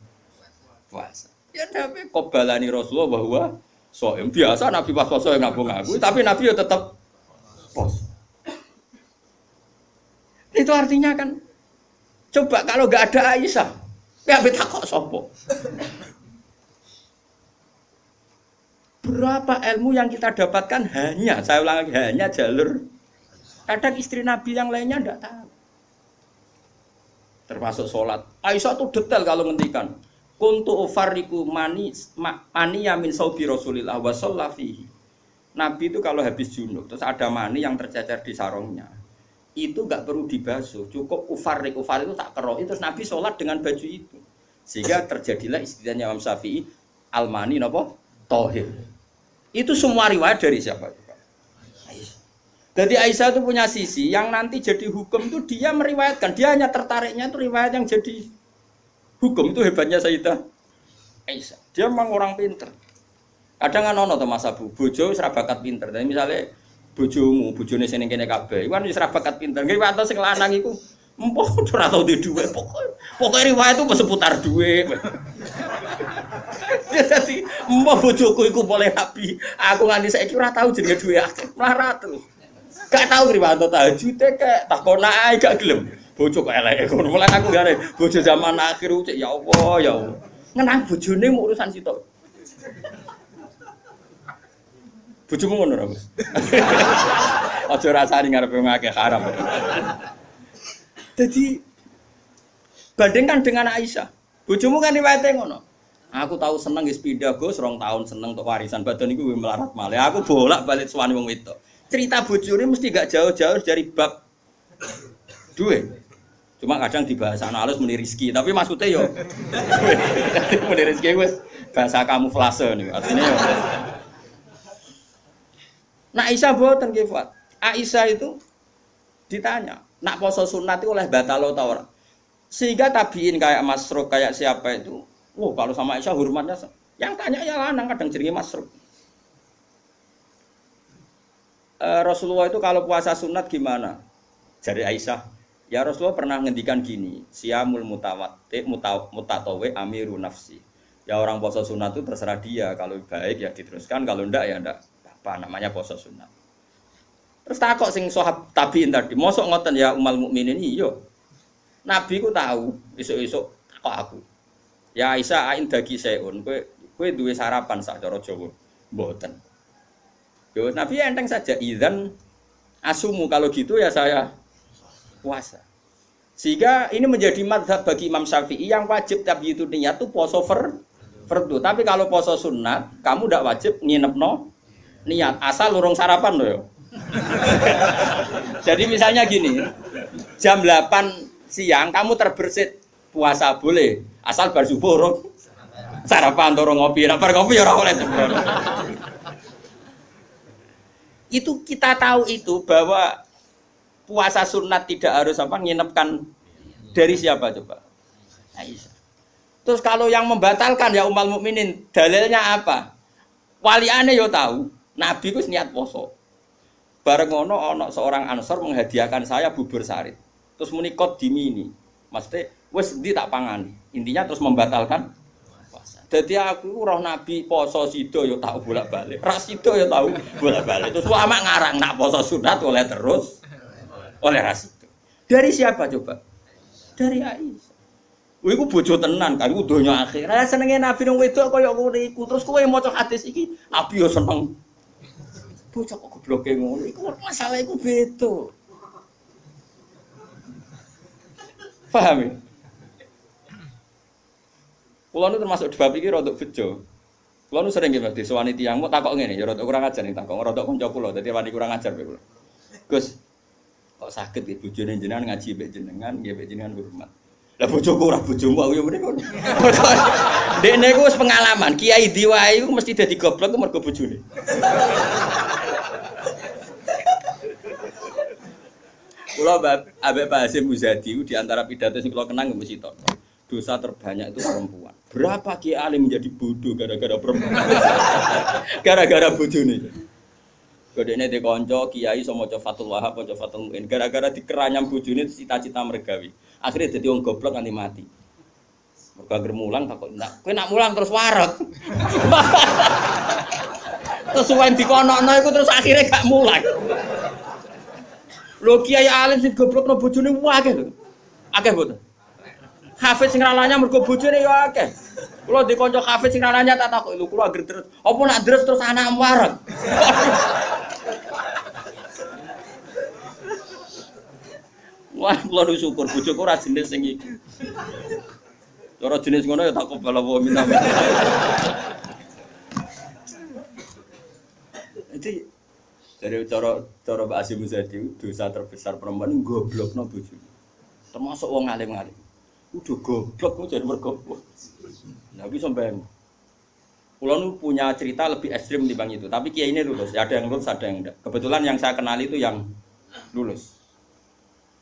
puasa? Ya tapi qobalani Rasulullah bahwa shaim biasa Nabi pas puasa yang ngambung aku, tapi Nabi ya tetap puasa. Itu artinya kan coba kalau enggak ada Aisyah, ya bet takok sapa? Berapa ilmu yang kita dapatkan hanya, saya ulang lagi, hanya jalur. Kadang istri Nabi yang lainnya tidak tahu. Termasuk sholat. Aisyah itu detail kalau ngendikan. Kuntu ufarriku mani yamin saubi Rasulillah wa shallafihi. Nabi itu kalau habis junub, terus ada mani yang tercecer di sarungnya. Itu enggak perlu dibasuh, cukup ufarrik itu tak keroi, terus Nabi sholat dengan baju itu. Sehingga terjadilah istilahnya Imam Syafi'i, al-mani napa? Tohir. Itu semua riwayat dari siapa? Aisyah. Jadi Aisyah itu punya sisi yang nanti jadi hukum itu dia meriwayatkan. Dia hanya tertariknya itu riwayat yang jadi hukum. Itu hebatnya Sayyidah Aisyah. Dia memang orang pinter. Kadang kan ono to Mas Abu, bojo wis ra bakat pinter. Jadi misalnya bojone sing kene kabeh, iku kan wis ra bakat pinter. Nggih wae sing lanang iku empok ora tau di dhuwit. Pokoke riwayat itu seputar dhuwit. Jadi mbah bojoku iku boleh Nabi. Aku nganti saiki ora tau jenenge duwe akeh. Melarat terus. Gak tau riwayat tahajud kek takon ae gak gelem. Bojo kok eleke ngono. Mulane aku gare bojo zaman akhir cek ya Allah ya Allah. Ngenang bojone mu urusan sitok. Bojomu ngono ora, Gus? Aja rasani ngarepe wong akeh haram. Jadi bandingkan dengan Aisyah. Bojomu kan riwayate ngono. Aku tahu seneng wis pindah Gus, 2 tahun seneng untuk warisan badan iku melarat malih. Aku bolak-balik suwani wong wedok. Cerita bojone mesti gak jauh-jauh dari bab duwe. Cuma kadang dibahas anak halus muni rezeki, tapi maksudnya yo muni rezeki wis bahasa kamuflase niku. Artinya yo. Nah Aisyah boten nggih, Fat. Aisyah itu ditanya, nak poso sunat itu oleh batal ta ora? Sehingga tabiin kayak Masruq kayak siapa itu, kalau sama Aisyah hormatnya, yang tanya ya lanang kadang jenenge Masruq. Rasulullah itu kalau puasa sunat gimana? Jari Aisyah, ya Rasulullah pernah ngendikan gini, siyamul mutatawe amiru nafsi. Ya orang puasa sunat itu terserah dia, kalau baik ya diteruskan, kalau enggak ya enggak apa namanya puasa sunat. Terus takok sing sahabat tabiin tadi, mosok ngoten ya umal mukminin iya. Nabi ku tahu, esuk-esuk takok aku. Ya Aisyah ain dagi seun, kowe duwe sarapan sak cara Jawa. Mboten. Yo Nabi enteng saja idzan asumu kalau gitu ya saya puasa. Sehingga ini menjadi mazhab bagi Imam Syafi'i yang wajib tapi itu niat itu poso fardu. Tapi kalau poso sunat, kamu ndak wajib nginepno niat asal urung sarapan loh ya. Jadi misalnya gini, jam 8 siang kamu terbersit puasa boleh, asal bar subuh urung sarapan urung ngopi, nek bar ngopi ya ora oleh sembrono. Itu kita tahu itu bahwa puasa sunat tidak harus apa nginepkan dari siapa coba? Aisyah. Terus kalau yang membatalkan ya ummul mukminin, dalilnya apa? Waliane yo tahu, Nabi ku niat poso. Bareng ngono ana seorang Ansor menghadiahkan saya bubur sarit. Terus muni kot dimini. Maksudnya wis ndi tak pangani. Intinya terus membatalkan puasa. Dadi aku roh Nabi poso sida yo tak bolak-balik. Ra sida yo tahu bolak-balik. Terus ulama ngarang nak poso sunat oleh terus oleh ras itu. Dari siapa coba? Dari Aisyah. Kowe iku bojo tenan, kan iku donya akhir. Lah senenge Nabi nang wedok kaya ngono iku. Terus kowe maca hadis iki, Nabi yo seneng. Bocah kok gobloke ngono. Iku masalah iku beda. Paham ya? Kulo nu termasuk di bab iki rodok bejo. Kulo nu sering nggih disowani tiyang mau takok ngene, ya rodok kurang ajar ning takok, rodok kanca kula, dadi wani kurang ajar kula. Gus, kok saged nggih bojone jenengan ngaji mbek jenengan, nggih mbek jenengan hormat. Lah bojoku ora bojomu aku ya mrene ngono. Dekne iku wis pengalaman, kiai diwae iku mesti dadi goblok ku mergo bojone. Kula ambek Pak Hasyim Muzadi di antara pidato sing kula kenang mesti to. Dosa terbanyak itu perempuan. Berapa kiai alim menjadi bodoh gara-gara perempuan? Gara-gara bojone. Kodene de kanca kiai iso maca Fathul Wahhab, maca Fathul Muin. Gara-gara dikeranyam bojone cita-cita mergawi. Akhirnya dadi wong goblok nganti mati. Mergo anggere mulang takok, "Nak, kowe nak mulang terus waret." Terus suwen dikonokno iku terus akhirnya gak mulang. Lho kiai alim sing goblokno bojone akeh lho. Akeh mboten. Hafiz sing ralanya mergo bojone ya akeh. Kula di kanca hafiz sing ralanya tak takoki, lho kula anggere terus. Apa nak deres terus anak waret? Wah, kula nu syukur bojoku ora jenis sing iki. Cara jenis ngono ya tak kobal apa minta. Jadi dari cara Mbak Hasyim Muzadi dosa terbesar perempuan goblokno bojone. Termasuk wong alim-alim. Udah goblok jadi mergoblok. Nah, iki sampean. Kula nu punya cerita lebih ekstrim dibanding itu, tapi kiai ini lulus. Ada yang lulus, ada yang enggak. Kebetulan yang saya kenal itu yang lulus.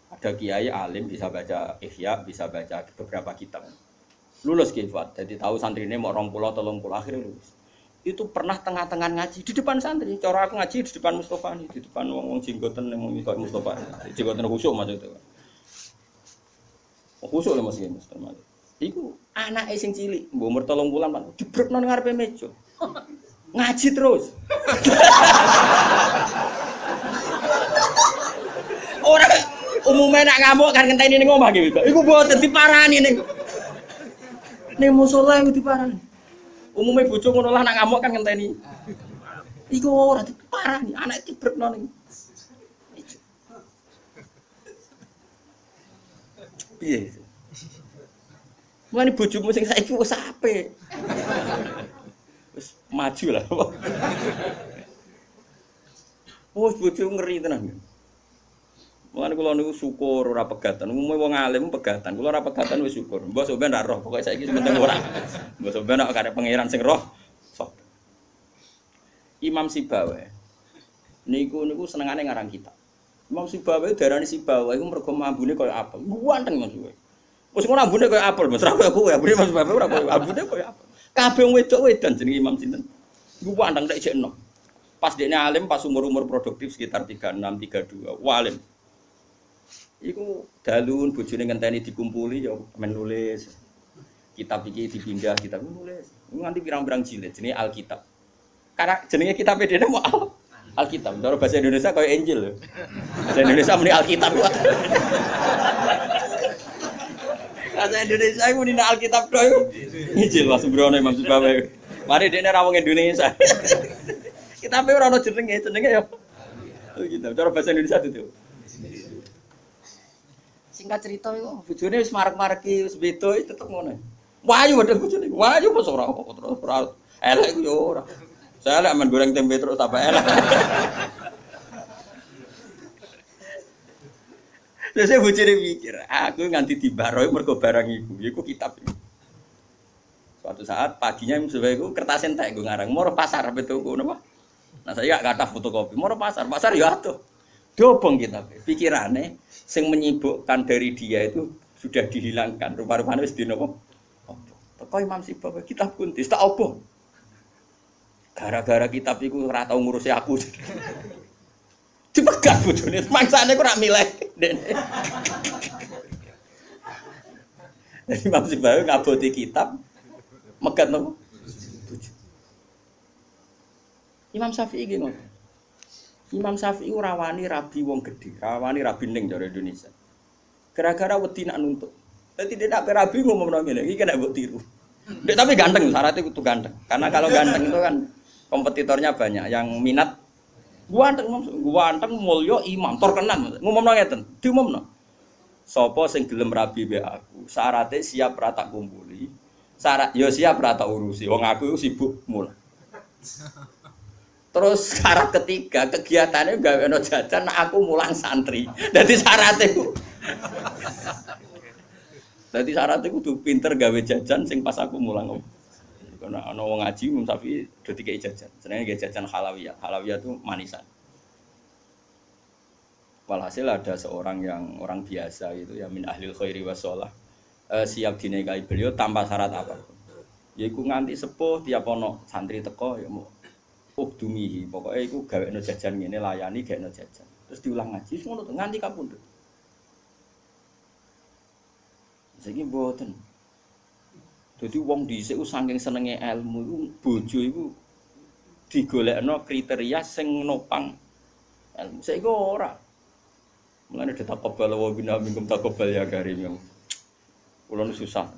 Ada kiai alim bisa baca Ihya, bisa baca beberapa kitab. Lulus kifat. Jadi tahu santrine mau 20 30 akhirnya lulus. Itu pernah tengah-tengah ngaji di depan santri. Cara aku ngaji di depan Mustofa nih, di depan wong jenggoten yang mengikut Mustofa. Jenggoten khusyuk maksudnya. Khusyuk lho Mas Mustofa. Iku anake sing cilik, mbok umur 3 bulan Pak, jebrekno ning ngarepe meja. Ngaji terus. Ora umumnya nak ngamuk kan ngenteni ning omah iki. Iku mboten diparani ning musala iku diparani. Umumnya bojo ngono lah nak ngamuk kan ngenteni. Iku ora diparani, anake dibrekno ning. Piye? Mulane bojomu sing saiki wis apik. Wis maju lah. Wes bojo ngeri tenan. Mulane kula niku syukur ora pegatan. Umume wong alim pegatan. Kula ora pegatan wis syukur. Mbok sampeyan ra roh, pokoke saiki penting ora. Mbok sampeyan nek karep pangeran sing roh. Sok. Imam Sibawa. Niku senengane ngarang kitab. Imam Sibawa darani Sibawa iku mergo ambune kaya apel. Ganteng Mas kowe. Wis ngono ambune kaya apel, Mas. Ra kaya kowe, ambune Mas Sibawa ora kaya ambune kaya apel. Kabeh wong wedok-wedan jenenge Imam sinten. Iku ganteng tek jek enom. Pas dekne alim pas umur-umur produktif sekitar 36 32. Walim. Iku dalun bojone ngenteni dikumpuli ya menulis. Kitab iki dipindah, kitab nulis. Nganti pirang-pirang jilid jenenge Alkitab. Karena jenenge kitab dene mau Alkitab. Cara bahasa Indonesia kaya Injil lho. Bahasa Indonesia muni Alkitab. Bahasa Indonesia iku muni Alkitab tok iku. Injil Mas Brono Imam Sibawa. Mari dekne ra wong Indonesia. Kitabe ora ono jenenge ya. Alkitab. Cara bahasa Indonesia itu. Singkat cerita iku bojone wis marek-mareki wis beda tetep ngono. Wayu padha bojone. Wayu mos ora terus ora elek yo ora. Saya elek men goreng tempe terus tambah elek. Terus saya bojone mikir, aku nganti dibaroi mergo barang iku kitab iki. Suatu saat paginya sebaikku kertas entek gue ngarang moro pasar betul gue napa. Nah saya gak kata fotokopi moro pasar ya atuh. Dobong kitab. Pikirane sing menyibukkan dari dia itu sudah dihilangkan. Rupa-rupane wis dinopo? Opo. Teko Imam Sibawa kitab kuntis tak opo. Gara-gara kitab iku ora tau ngurusi aku. Dipegat bojone, mangsane kok ora milih. Jadi Imam Sibawa ngaboti kitab megat nopo? Imam Syafi'i iki ngono. Imam Syafi'i rawani rabi wong gedhe, rawani rabi ning cara Indonesia. Gara-gara wedi nak nuntut. Dadi dia nak rabi ngomong ngene, iki kena mbok tiru. Dek tapi ganteng, syaratnya kudu ganteng. Karena kalau ganteng itu kan kompetitornya banyak yang minat ganteng mulya imam terkenal ngomongno ngeten diumumno sapa sing gelem rabi be aku syaratnya siap ra tak kumpuli syarat ya siap ra tak urusi wong aku sibuk mulah terus syarat ketiga kegiatannya gaweno jajan aku mulang santri dadi syaratnya kudu pinter gawe jajan sing pas aku mulang karena ana wong ngaji Imam Syafi'i do dikei jajan. Senenge nggih jajan halawiyah. Halawiyah itu manisan. Walhasil ada seorang yang orang biasa gitu ya min ahlil khairi wassalah. Siap dinikahi beliau tanpa syarat apa. Yaiku nganti sepuh tiap ana santri teko ya mau ukdumihi. Pokoke iku gawekno jajan ngene layani gawekno jajan. Terus diulang ngaji ngono nganti kapundhut. Saiki mboten. Jadi wong dhisik saking senenge ilmu iku bojo iku digolekno kriteria sing nopang ilmu. Saiki ora. Mulane ditakobal wa bina minkum takobal ya karim. Kulo susah.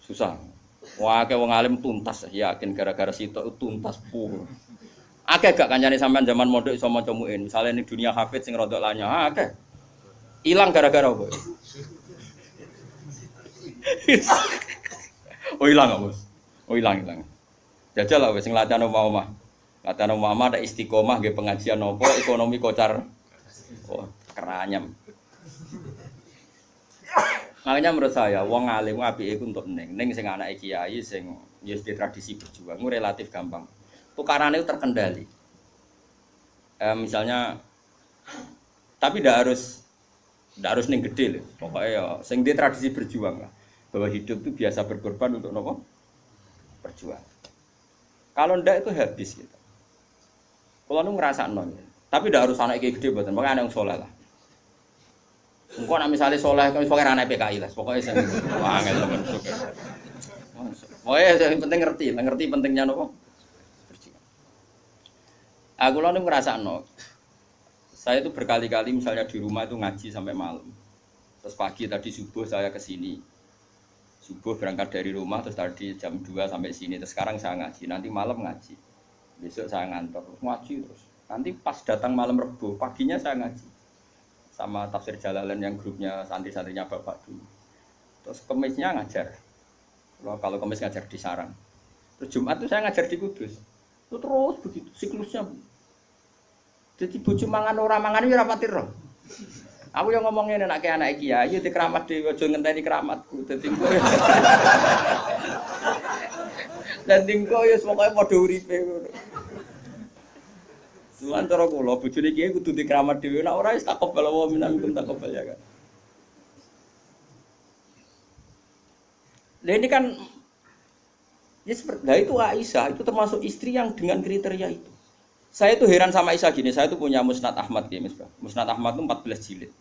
Susah. Wah, akeh wong alim tuntas yakin gara-gara sitok tuntas pur. Akeh gak kancane sampean zaman mondok iso maca muin. Misale ning dunia hafid sing rodok lanyah, akeh. Ilang gara-gara apa? Oh hilang nggak bos? Oh hilang. Jajal lah, sing latihan omah. Latihan omah ada istiqomah, gak pengajian nopo, ekonomi kocar. Oh keranyam. Makanya menurut saya, wong alim apike iku untuk neng sing anake kiai sing wis di tradisi berjuang, relatif gampang. Tukarannya itu terkendali. Misalnya, tapi tidak harus neng gede loh. Pokoknya ya, sing di tradisi berjuang lah. Bahwa hidup itu biasa berkorban untuk nopo berjuang. Kalau ndak itu habis gitu. Kalau nu ngerasa non, tapi ndak harus anak gede buatan, makanya anak yang soleh lah. Engkau nak misalnya soleh, kau pokoknya anak PKI lah, pokoknya saya angel teman suka. Pokoknya yang penting ngerti pentingnya nopo berjuang. Aku lalu ngerasa non. Saya itu berkali-kali misalnya di rumah itu ngaji sampai malam. Terus pagi tadi subuh saya ke sini. Subuh berangkat dari rumah terus tadi jam 2 sampai sini terus sekarang saya ngaji nanti malam ngaji besok saya ngantor terus ngaji terus nanti pas datang malam Rebo paginya saya ngaji sama tafsir Jalalain yang grupnya santri-santrinya bapak dulu terus Kemisnya ngajar kalau Kemis ngajar di Sarang terus Jumat itu saya ngajar di Kudus itu terus begitu siklusnya jadi bojo mangan ora mangan ya rapati roh. Aku yang ngomongin anak kiai di keramat dhewe aja ngenteni keramatku dadi engko. Dadi engko ya pokoke padha uripe ngono. Suwan cara kula bojone kiai kudu di keramat dhewe nek ora wis takobal wa minkum takobal ya kan. Nah ini kan ya seperti itu Aisyah itu termasuk istri yang dengan kriteria itu. Saya itu heran sama Aisyah gini, saya itu punya Musnad Ahmad ya, Musnad Ahmad itu 14 jilid.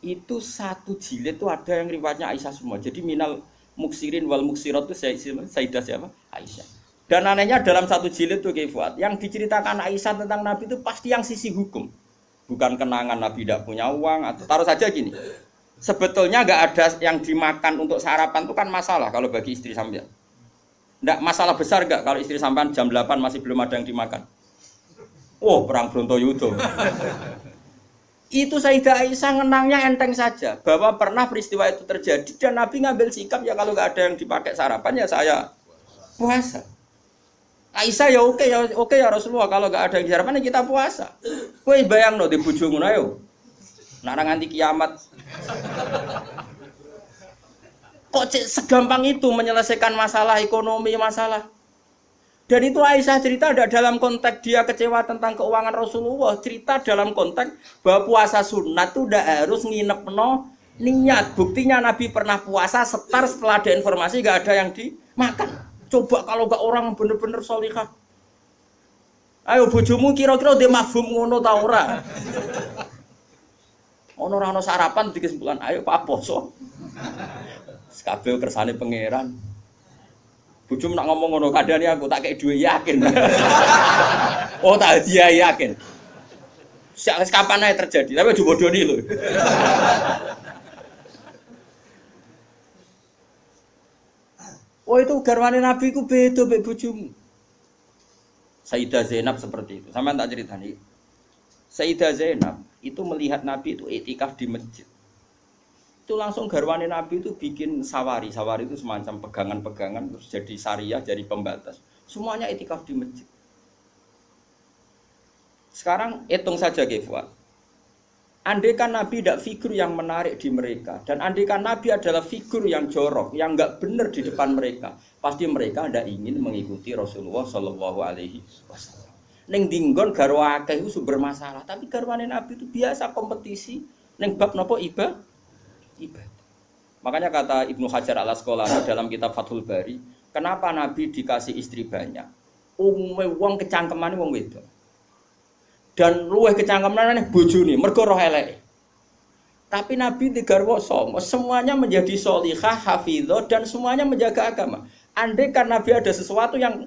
Itu satu jilid itu ada yang riwayatnya Aisyah semua. Jadi minal muksirin wal muksirat itu Sayyidah siapa? Aisyah. Dan anehnya dalam satu jilid itu Fuad, yang diceritakan Aisyah tentang Nabi itu pasti yang sisi hukum. Bukan kenangan Nabi tidak punya uang atau taruh saja gini. Sebetulnya nggak ada yang dimakan untuk sarapan itu kan masalah kalau bagi istri sampean. Enggak masalah besar enggak kalau istri sampean jam 8 masih belum ada yang dimakan. Oh, perang Brontoyudo. Itu Sayyidah Aisyah ngenangnya enteng saja bahwa pernah peristiwa itu terjadi dan Nabi ngambil sikap ya kalau nggak ada yang dipakai sarapan ya saya puasa. Aisyah ya oke ya Rasulullah kalau nggak ada yang sarapan ya kita puasa. Kowe bayangno di bojo ngono ayo. Nek nganti kiamat. Kok segampang itu menyelesaikan masalah ekonomi masalah. Dan itu Aisyah cerita ada dalam konteks dia kecewa tentang keuangan Rasulullah. Cerita dalam konteks bahwa puasa sunat itu udah harus nginepno niat. Buktinya Nabi pernah puasa setelah ada informasi gak ada yang dimakan. Coba kalau gak orang bener-bener sholihah. Ayo bojomu kira-kira dia mafhum ngono ta ora? Ono ora ono sarapan di kesimpulan ayo Pak poso. Kabeh kersane pangeran. Bujum nak ngomong ngono kadane aku tak kei duwe yakin. Oh tak dia yakin. Kapan aja terjadi, tapi dibodohi lho. Oh itu garwane Nabi ku beda mbek bojomu. Sayyidah Zainab seperti itu. Sampeyan tak ceritani. Sayyidah Zainab itu melihat Nabi itu iktikaf di masjid. Itu langsung garwane Nabi itu bikin sawari. Sawari itu semacam pegangan-pegangan terus jadi syariah, jadi pembatas. Semuanya iktikaf di masjid. Sekarang hitung saja Fuad. Andaikan Nabi tidak figur yang menarik di mereka, dan andaikan Nabi adalah figur yang jorok, yang enggak benar di depan mereka, pasti mereka tidak ingin mengikuti Rasulullah Shallallahu Alaihi Wasallam. Neng dinggon garwa akeh itu bermasalah, tapi garwane Nabi itu biasa kompetisi. Neng bab nopo ibadah. Makanya kata Ibnu Hajar al Asqalani dalam kitab Fathul Bari, kenapa Nabi dikasih istri banyak? Wong kecangkemane wong wedok. Dan luweh kecangkemane bojone mergo roh eleke. Tapi Nabi digarwa songo, semuanya menjadi sholihah, hafizah dan semuanya menjaga agama. Andai kan Nabi ada sesuatu yang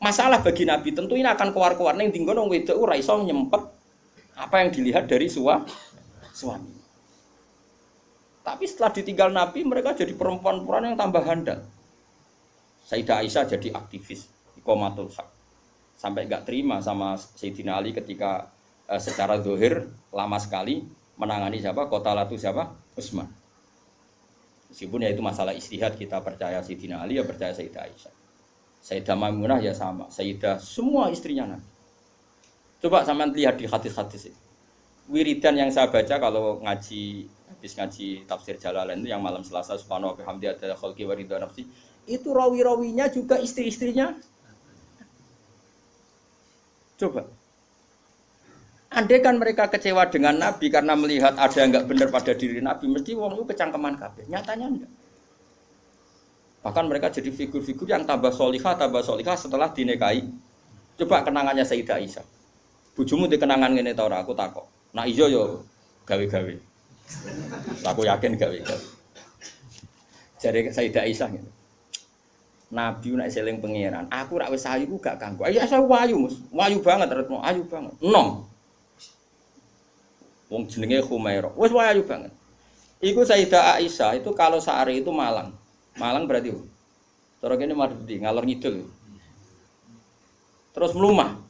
masalah bagi Nabi, tentu ini akan keluar-keluar ning dinggon wong wedok ora iso nyempet apa yang dilihat dari suami. Tapi setelah ditinggal Nabi, mereka jadi perempuan-perempuan yang tambah handal. Sayyidah Aisyah jadi aktivis, iqamatul haq. Sampai enggak terima sama Sayyidina Ali ketika secara zahir lama sekali menangani siapa? Qatalatu siapa? Utsman. Meskipun ya itu masalah ijtihad, kita percaya Sayyidina Ali ya percaya Sayyidah Aisyah. Sayyidah Maimunah ya sama, Sayyidah semua istrinya Nabi. Coba sampean lihat di hadis-hadis itu. Wiridan yang saya baca kalau ngaji habis ngaji tafsir Jalalain itu yang malam Selasa subhanahu wa bihamdihi adada khalqi wa ridha nafsi, itu rawi-rawinya juga istri-istrinya. Coba. Andai kan mereka kecewa dengan Nabi karena melihat ada yang enggak benar pada diri Nabi, mesti wong itu kecangkeman kabeh. Nyatanya enggak. Bahkan mereka jadi figur-figur yang tambah solihah setelah dinikahi. Coba kenangannya Sayyidah Aisyah. Bojomu di kenangan ngene ta ora? Aku takok. Nah iya yo gawe-gawe. Aku yakin gawe-gawe. Jare Sayyidah Aisyah ngene. Nabi nek seling pangeran, aku rak wis ayu ku gak kanggo. Ayo saya wayu, Mus. Wayu banget retno, ayu banget. Enom. Wong jenenge Khumairah. Wis wayu banget. Iku Sayyidah Aisyah itu kalau sehari itu Malang. Malang berarti cara kene Mardi, ngalor ngidul. Terus melumah.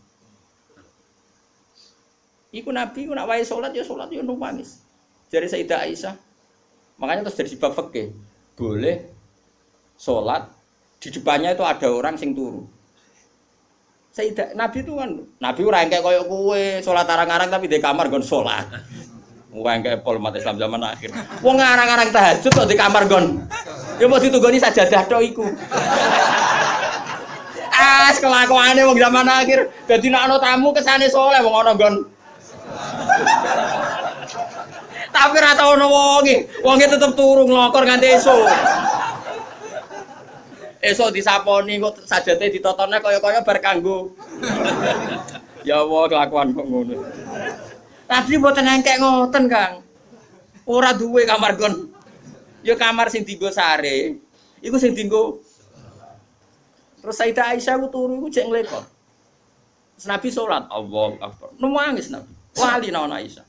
Iku Nabi ku nak wae salat ya nangis. Jare Sayyidah Aisyah. Makanya terus dari bab fikih, boleh salat di depannya itu ada orang sing turu. Sayyidah Nabi itu kan, Nabi ora engke koyo kowe salat arang-arang tapi di kamar nggon salat. Wong engke pol umat Islam zaman akhir. Wong arang-arang tahajud kok di kamar nggon. Ya mau ditunggoni sajadah tok iku. Kelakuane wong zaman akhir. Dadi nek ana tamu kesane saleh wong ana nggon. Tapi ora tau ono wonge tetep turu nglokor nganti esuk. Esok disaponi kok sajate ditotone kaya-kaya bar kanggo. Ya Allah kelakuan kok ngono. Tapi mboten engkek ngoten, Kang. Ora duwe kamar gon. Ya kamar sing dienggo sare. Iku sing dienggo. Terus Sayyidah Aisyah ku turu iku jek nglekor. Nabi salat, Allahu Akbar. Nangis Nabi. Wali nang Aisyah.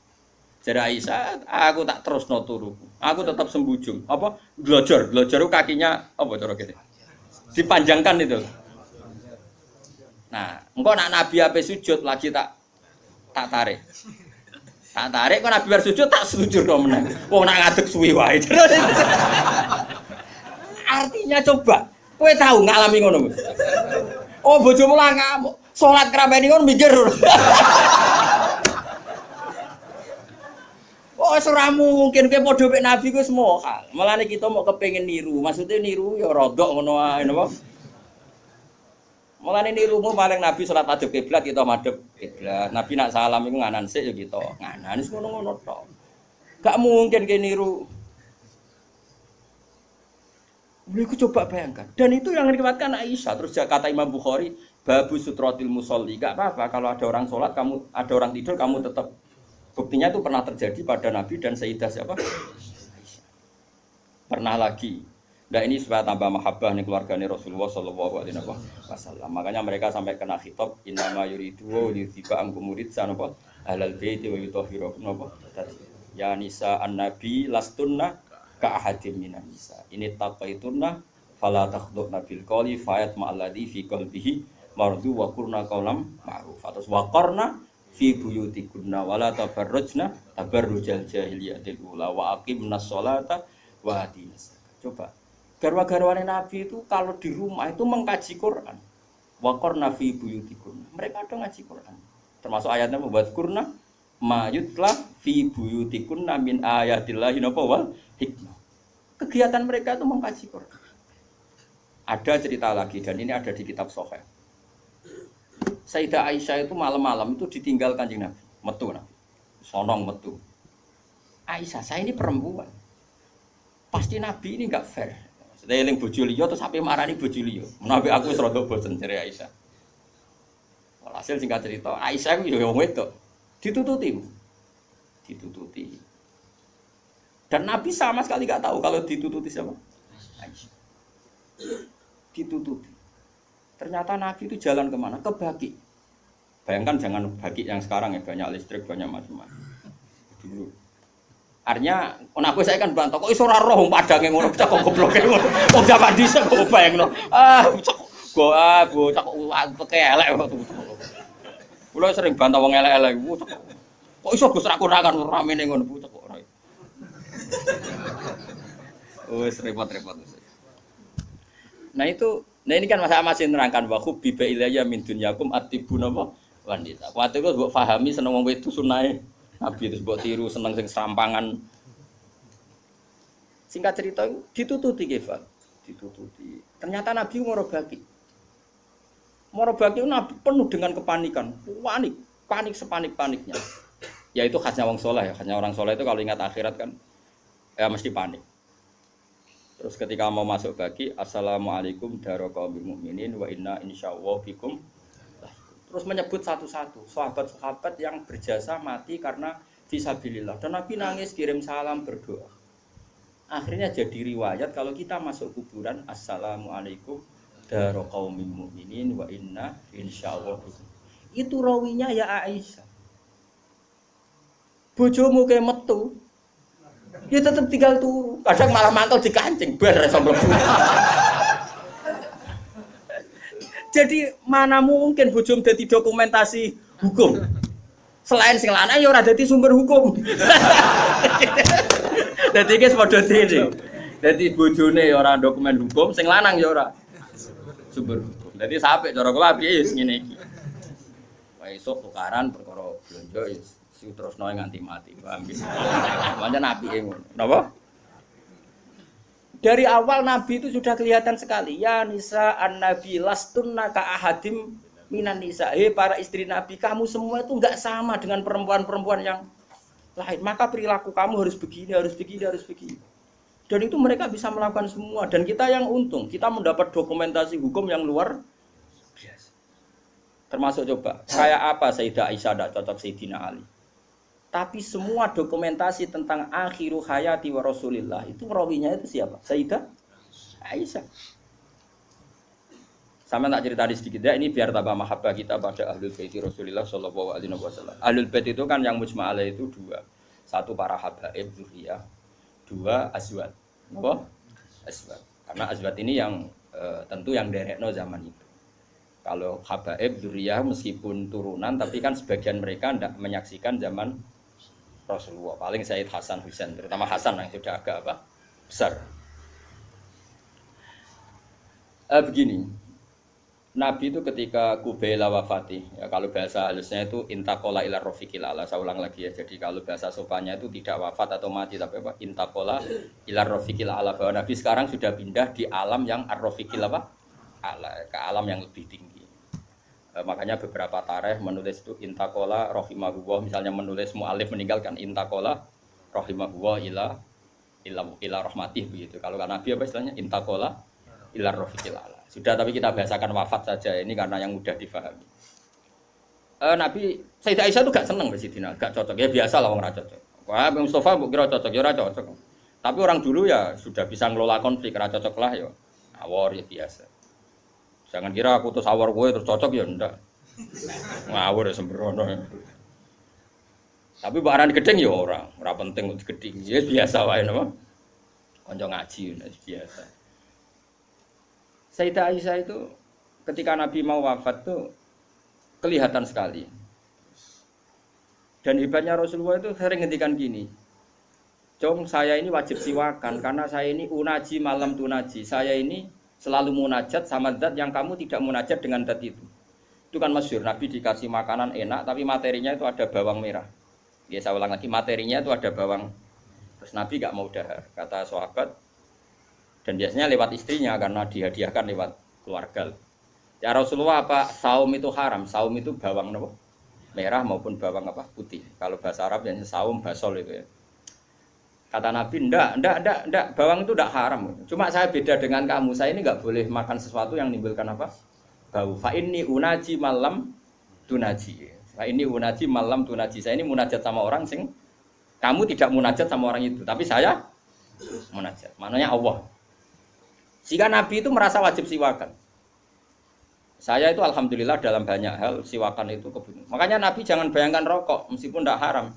Jare Aisyah, aku tak terusno turuku. Aku tetap sembujung. Apa? Glojor kakinya apa cara kene? Dipanjangkan itu. Nah, engko nak Nabi ape sujud lagi tak tarik. Tak tarik kok Nabi bar sujud tak sujud kok meneh. Wong nak ngadeg suwi wae. Artinya coba, kowe tahu ngalami ngono. Oh, bojomu lah ngamuk. Salat krameni ngono mikir. Oh, ora mungkin kowe padha mek Nabi ku semua hal. Mulane kita mau kepengin niru. Maksudnya niru ya rodok ngono ae napa. Mulane nirumu paling Nabi salat madhep kiblat kita madhep kiblat. Nabi nak salam iku nganan sik ya kita. Nganan wis ngono-ngono tok. Gak mungkin kowe niru. Iku coba bayangkan. Dan itu yang diriwayatkan Aisyah. Terus kata Imam Bukhari, babu sutratil musolli. Gak apa-apa kalau ada orang salat kamu ada orang tidur kamu tetap. Buktinya itu pernah terjadi pada Nabi dan Sayyidah siapa? Pernah lagi. Nah ini supaya tambah mahabbah nih keluarganya Rasulullah Shallallahu Alaihi Wasallam. Makanya mereka sampai kena khitab innama yuridu wa yudhiba ankum murid sanapa ahlal baiti wa yutahhirukum napa ya nisa an-nabi lastunna ka ahadim minan nisa ini taqaitunna fala takhdhuna bil qawli fayat ma'alladhi fi qalbihi mardu wa qurna qawlam ma'ruf atas wa qarna fi buyutikunna wala tabarrujna tabarrujal jahiliyatil ula wa aqimnas sholata wa atinas. Coba garwa-garwane Nabi itu kalau di rumah itu mengkaji Quran. Wa qarna fi buyutikunna. Mereka ada ngaji Quran. Termasuk ayatnya membuat kurna mayutlah fi buyutikunna min ayatillahi wal hikmah. Kegiatan mereka itu mengkaji Quran. Ada cerita lagi dan ini ada di kitab Sahih. Sayyidah Aisyah itu malam-malam itu ditinggal Kanjeng Nabi, metu Nabi. Sonong metu. Aisyah, saya ini perempuan. Pasti Nabi ini enggak fair. Saya eling bojo liya terus sampai marani bojo liya. Menawi aku wis rada bosen jare Aisyah. Hasil singkat cerita, Aisyah itu ya wedok, ditututi. Dan Nabi sama sekali nggak tahu kalau ditututi siapa. Aisyah. Ditututi. Ternyata Nabi itu jalan kemana? Ke Baqi. Bayangkan jangan Baqi yang sekarang ya banyak listrik, banyak macam-macam. Dulu. Artinya, aku saya kan bantah, kok iso ora roh padange ngono, cak kok goblok ngono. Wong zaman dhisik kok bayangno. Bocah kok elek kok. Kula sering bantah wong elek-elek. Kok iso Gus ra kurangan ramene ngono bocah kok ora. Wes repot-repot. Nah ini kan masih nerangkan wa hubbiba ilayya min dunyakum atibun apa wanita. Kuwate kok mbok pahami seneng wong wedok sunahe Nabi terus mbok tiru seneng sing serampangan. Singkat cerita ditututi Kefal. Ditututi. Ternyata Nabi Morobaki Nabi penuh dengan kepanikan, panik sepanik-paniknya. Ya itu khasnya orang soleh ya, khasnya orang soleh itu kalau ingat akhirat kan, ya mesti panik. Terus ketika mau masuk Baqi, assalamualaikum daraqaumil mukminin wa inna insyaallah bikum. Terus menyebut satu-satu sahabat-sahabat yang berjasa mati karena fisabilillah. Dan Nabi nangis kirim salam berdoa. Akhirnya jadi riwayat kalau kita masuk kuburan, assalamualaikum daraqaumil mukminin wa inna insyaallah. Itu rawinya ya Aisyah. Bojomu ke metu. Ya tetap tinggal turu. Kadang malah mantel dikancing bar iso mlebu. Jadi mana mungkin bojomu dadi dokumentasi hukum. Selain sing lanang ya ora dadi sumber hukum. Dadi iki padha dene. Dadi bojone ya ora dokumen hukum, sing lanang ya ora sumber hukum. Jadi sampai cara kula piye wis ngene iki. Wae esuk tukaran perkara blonjo wis terusno nganti mati. Paham iki. Pancen apike ngono. Napa? Dari awal Nabi itu sudah kelihatan sekali. Ya nisa an-nabi lastunna ka ahadim minan nisa. Hei para istri Nabi, kamu semua itu enggak sama dengan perempuan-perempuan yang lain. Maka perilaku kamu harus begini, harus begini, harus begini. Dan itu mereka bisa melakukan semua. Dan kita yang untung, kita mendapat dokumentasi hukum yang luar biasa. Termasuk coba, kayak apa Sayyidah Aisyah tidak cocok Sayyidina Ali. Tapi semua dokumentasi tentang akhiru hayati wa Rasulillah itu rawinya itu siapa? Sayyidah Aisyah. Sama tak cerita sedikit ya, ini biar tambah mahabbah kita pada Ahlul Bait Rasulillah sallallahu alaihi wasallam. Ahlul Bait itu kan yang mujma' alaih itu dua. Satu para habaib dzurriyyah, dua azwat. Apa? Azwat. Karena azwat ini yang tentu yang derekno zaman itu. Kalau habaib dzurriyyah meskipun turunan tapi kan sebagian mereka tidak menyaksikan zaman Rasulullah. Paling Sayyid Hasan Husain, terutama Hasan yang sudah agak besar. Begini, Nabi itu ketika Kubaila wafati, ya kalau bahasa halusnya itu intakola ila rofiqil ala. Saya ulang lagi ya. Jadi kalau bahasa sopannya itu tidak wafat atau mati, tapi apa? Intakola ila rofiqil ala. Bahwa Nabi sekarang sudah pindah di alam yang ar-rofiqil apa? Ala, ke alam yang lebih tinggi. Makanya beberapa tarikh menulis itu intakola rohimahullah. Misalnya menulis mu'alif meninggalkan intakola rohimahullah ila rahmatih begitu. Kalau Nabi apa istilahnya? Intakola ila rofiqil ala. Sudah, tapi kita bahasakan wafat saja ini karena yang mudah difahami. Nabi Sayyidah Aisyah itu gak seneng Sidina, gak cocok. Ya biasa lah orang cocok. Wah, Mustafa mbok kira cocok, ya ora cocok. Tapi orang dulu ya sudah bisa ngelola konflik, ora cocok lah ya. Awor ya biasa. Jangan kira aku terus awor kowe terus cocok ya ndak. Ngawur ya sembrono. Tapi barang gedeng ya ora penting untuk gedeng. Ya biasa wae napa. Kanca ngaji biasa. Sayyidah Aisyah itu ketika Nabi mau wafat tuh kelihatan sekali. Dan hebatnya Rasulullah itu sering ngendikan gini. Jong, saya ini wajib siwakan karena saya ini unaji malam tunaji. Saya ini selalu munajat sama zat yang kamu tidak munajat dengan zat itu. Itu kan masyhur, Nabi dikasih makanan enak tapi materinya itu ada bawang merah. Ya saya ulang lagi, materinya itu ada bawang. Terus Nabi gak mau dahar, kata sahabat. Dan biasanya lewat istrinya karena dihadiahkan lewat keluarga. Ya Rasulullah, apa saum itu haram? Saum itu bawang apa? Merah maupun bawang apa? Putih. Kalau bahasa Arab yang saum basol itu ya. Kata Nabi, enggak, bawang itu enggak haram. Cuma saya beda dengan kamu, saya ini enggak boleh makan sesuatu yang menimbulkan apa? Bau. Fa inni unaji malam tunaji. Fa inni unaji malam tunaji. Saya ini munajat sama orang sing kamu tidak munajat sama orang itu, tapi saya munajat. Maknanya Allah. Jika Nabi itu merasa wajib siwakan. Saya itu alhamdulillah dalam banyak hal siwakan itu kebutuhan. Makanya Nabi jangan bayangkan rokok meskipun enggak haram.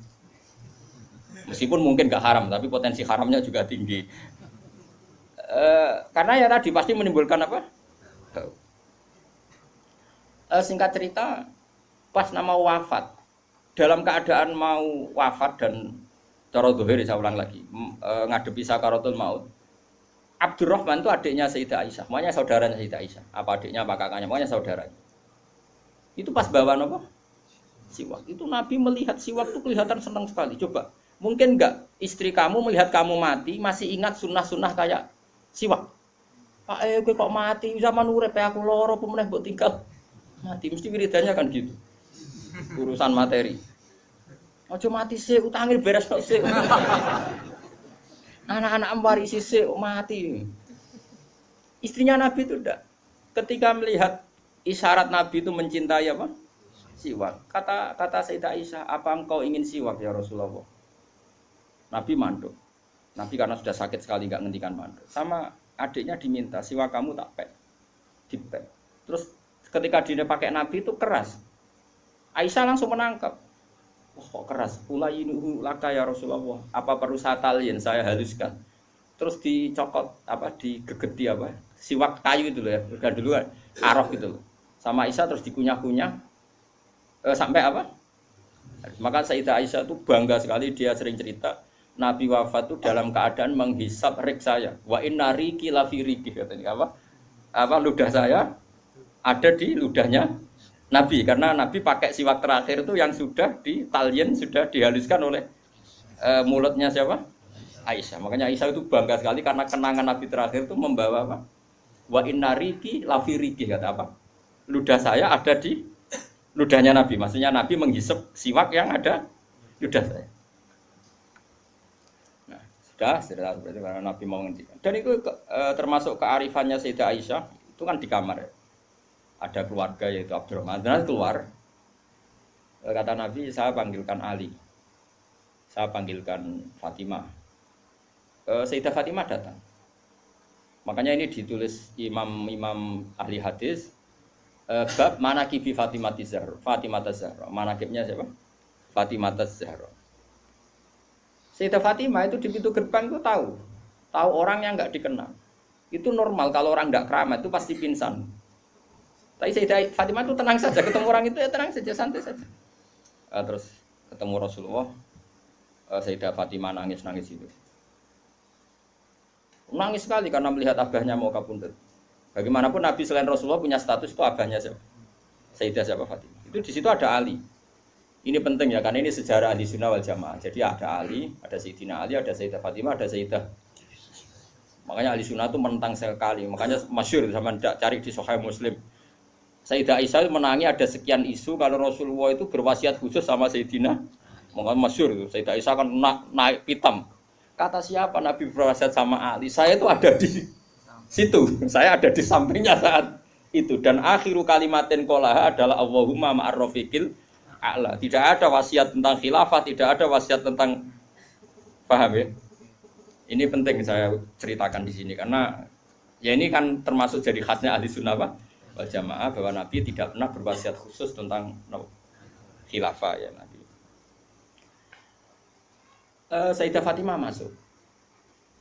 Meskipun mungkin gak haram, tapi potensi haramnya juga tinggi. Karena ya tadi pasti menimbulkan apa? Singkat cerita, pas nama wafat, dalam keadaan mau wafat dan cara dohir, saya ulang lagi, ngadepi sakaratul maut. Abdurrahman itu adiknya Sayyidah Aisyah, makanya saudaranya Sayyidah Aisyah. Apa adiknya, apa kakaknya, makanya saudaranya. Itu pas bawa apa? Siwak. Itu Nabi melihat siwak itu kelihatan senang sekali. Coba. Mungkin enggak istri kamu melihat kamu mati masih ingat sunnah-sunnah kayak siwak. Pak kowe kok mati zaman urip aku loro pemeneh mbok tinggal. Mati mesti wiridannya kan gitu. Urusan materi. Ojo mati sih utangnya beres kok sih. Anak-anak warisi sih mati. Istrinya Nabi itu enggak. Ketika melihat isyarat Nabi itu mencintai apa? Siwak. Kata Sayyidah Aisyah, "Apa engkau ingin siwak ya Rasulullah?" Nabi manduk. Nabi karena sudah sakit sekali nggak ngendikan manduk. Sama adiknya diminta, siwak kamu tak pek. Dipek. Terus ketika dia pakai Nabi itu keras. Aisyah langsung menangkap. Wah kok keras. Ulayinuhu laka ya Rasulullah. Apa perlu saya talien, saya haluskan. Terus dicokot apa digegeti apa? Siwak kayu itu loh ya. Udah dulu kan arok gitu loh. Sama Aisyah terus dikunyah-kunyah sampai apa? Maka Sayyidah Aisyah itu bangga sekali, dia sering cerita Nabi wafat itu dalam keadaan menghisap rik saya. Wa inna riki lafi riki katanya apa ludah saya ada di ludahnya Nabi karena Nabi pakai siwak terakhir itu yang sudah ditalien, sudah dihaluskan oleh mulutnya siapa? Aisyah. Makanya Aisyah itu bangga sekali karena kenangan Nabi terakhir itu membawa apa? Wa inna riki lafi riki kata apa? Ludah saya ada di ludahnya Nabi. Maksudnya Nabi menghisap siwak yang ada ludah saya. Sudah berarti karena Nabi mau ngendikan. Dan itu termasuk kearifannya Sayyidah Aisyah, itu kan di kamar ya. Ada keluarga yaitu Abdurrahman. Dan keluar kata Nabi, saya panggilkan Ali. Saya panggilkan Fatimah. Sayyidah Fatimah datang. Makanya ini ditulis imam ahli hadis bab manaqibi Fatimah Zahra. Manaqibnya siapa? Fatimah Zahra. Sayyidah Fatimah itu di pintu gerbang itu tahu orang yang nggak dikenal. Itu normal kalau orang nggak keramat itu pasti pingsan. Tapi Sayyidah Fatimah itu tenang saja, ketemu orang itu ya tenang saja, santai saja. Terus ketemu Rasulullah, Sayyidah Fatimah nangis itu. Nangis sekali karena melihat abahnya mau kabundut. Bagaimanapun Nabi selain Rasulullah punya status itu abahnya siapa? Sayyidah siapa Fatimah. Itu di situ ada Ali. Ini penting ya, karena ini sejarah ahli sunnah wal jamaah. Jadi ada Ali, ada Sayyidina Ali, ada Sayyidah Fatimah, ada Sayyidah. Makanya ahli sunnah itu menentang sekali. Makanya masyhur sama cari di Sahih Muslim. Sayyidah Aisyah menangi ada sekian isu kalau Rasulullah itu berwasiat khusus sama Sayyidina. Makanya masyhur itu. Sayyidah Aisyah kan naik pitam. Kata siapa Nabi berwasiat sama Ali? Saya itu ada di situ. Saya ada di sampingnya saat itu. Dan akhiru kalimatin qolaha adalah Allahumma ma'ar rafiqil a'la. Tidak ada wasiat tentang khilafah, tidak ada wasiat tentang, paham ya? Ini penting saya ceritakan di sini karena ya ini kan termasuk jadi khasnya ahli sunnah wal jamaah bahwa Nabi tidak pernah berwasiat khusus tentang khilafah ya Nabi. Sayyidah Fatimah masuk.